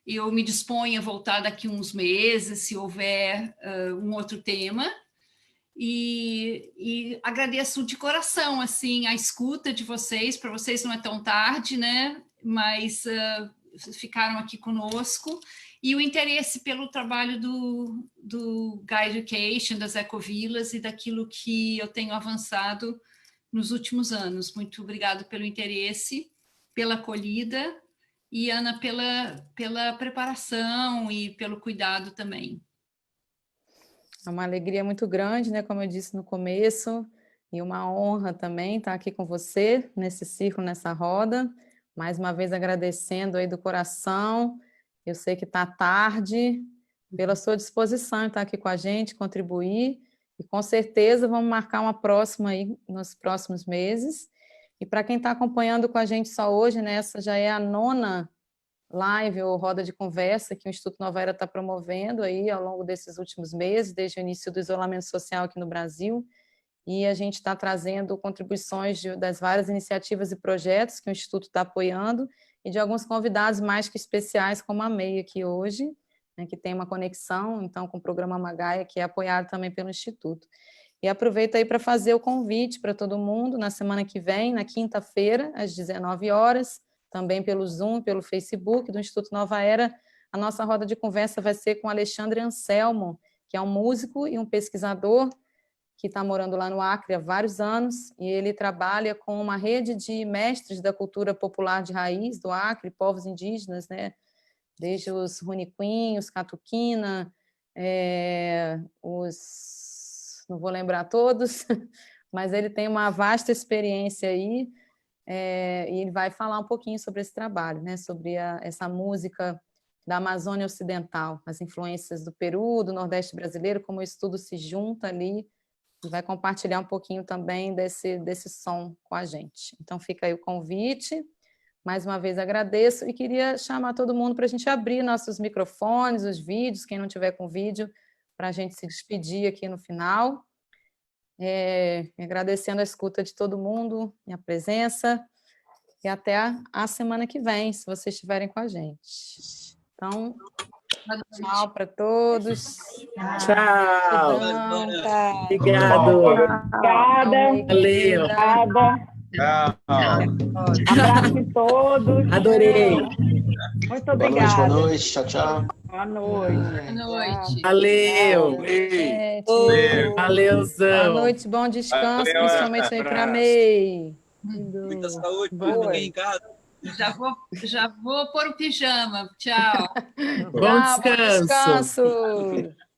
Speaker 2: Eu me disponho a voltar daqui uns meses, se houver um outro tema. E agradeço de coração assim a escuta de vocês. Para vocês não é tão tarde, né? Mas ficaram aqui conosco, e o interesse pelo trabalho do Gaia Education, das ecovilas e daquilo que eu tenho avançado nos últimos anos. Muito obrigada pelo interesse, pela acolhida, e Ana pela preparação e pelo cuidado também.
Speaker 4: É uma alegria muito grande, né, como eu disse no começo, e uma honra também estar aqui com você, nesse círculo, nessa roda. Mais uma vez agradecendo aí do coração, eu sei que está tarde, pela sua disposição em estar aqui com a gente, contribuir, e com certeza vamos marcar uma próxima aí nos próximos meses. E para quem está acompanhando com a gente só hoje, né, essa já é a 9ª live ou roda de conversa que o Instituto Nova Era está promovendo aí ao longo desses últimos meses, desde o início do isolamento social aqui no Brasil, e a gente está trazendo contribuições das várias iniciativas e projetos que o Instituto está apoiando, e de alguns convidados mais que especiais, como a May aqui hoje, né, que tem uma conexão, então, com o programa Magaia, que é apoiado também pelo Instituto. E aproveito aí para fazer o convite para todo mundo, na semana que vem, na quinta-feira, às 19 horas, também pelo Zoom, pelo Facebook do Instituto Nova Era, a nossa roda de conversa vai ser com Alexandre Anselmo, que é um músico e um pesquisador que está morando lá no Acre há vários anos, e ele trabalha com uma rede de mestres da cultura popular de raiz do Acre, povos indígenas, né? Desde os Runiquim, os Catuquina, não vou lembrar todos, mas ele tem uma vasta experiência aí, e ele vai falar um pouquinho sobre esse trabalho, né? Sobre essa música da Amazônia Ocidental, as influências do Peru, do Nordeste brasileiro, como o estudo se junta ali, e vai compartilhar um pouquinho também desse som com a gente. Então fica aí o convite, mais uma vez agradeço, e queria chamar todo mundo para a gente abrir nossos microfones, os vídeos, quem não tiver com vídeo, para a gente se despedir aqui no final. Agradecendo a escuta de todo mundo, a presença, e até a semana que vem, se vocês estiverem com a gente. Então, tchau para todos.
Speaker 1: Tchau.
Speaker 7: Obrigada.
Speaker 1: Obrigado. Valeu.
Speaker 7: Obrigada.
Speaker 5: Tchau.
Speaker 7: Abraço em todos.
Speaker 1: Adorei.
Speaker 7: Muito obrigada.
Speaker 10: Boa noite. Tchau, tchau.
Speaker 7: Boa noite.
Speaker 2: Boa noite.
Speaker 1: Valeu. Valeuzão.
Speaker 4: Boa noite, bom descanso,
Speaker 5: Valeu,
Speaker 4: principalmente aí para a May.
Speaker 8: Muita saúde,
Speaker 4: Boa.
Speaker 8: ninguém em casa.
Speaker 2: Já vou pôr o pijama. Tchau.
Speaker 1: Bom
Speaker 4: Tchau,
Speaker 1: descanso.
Speaker 4: Bom descanso.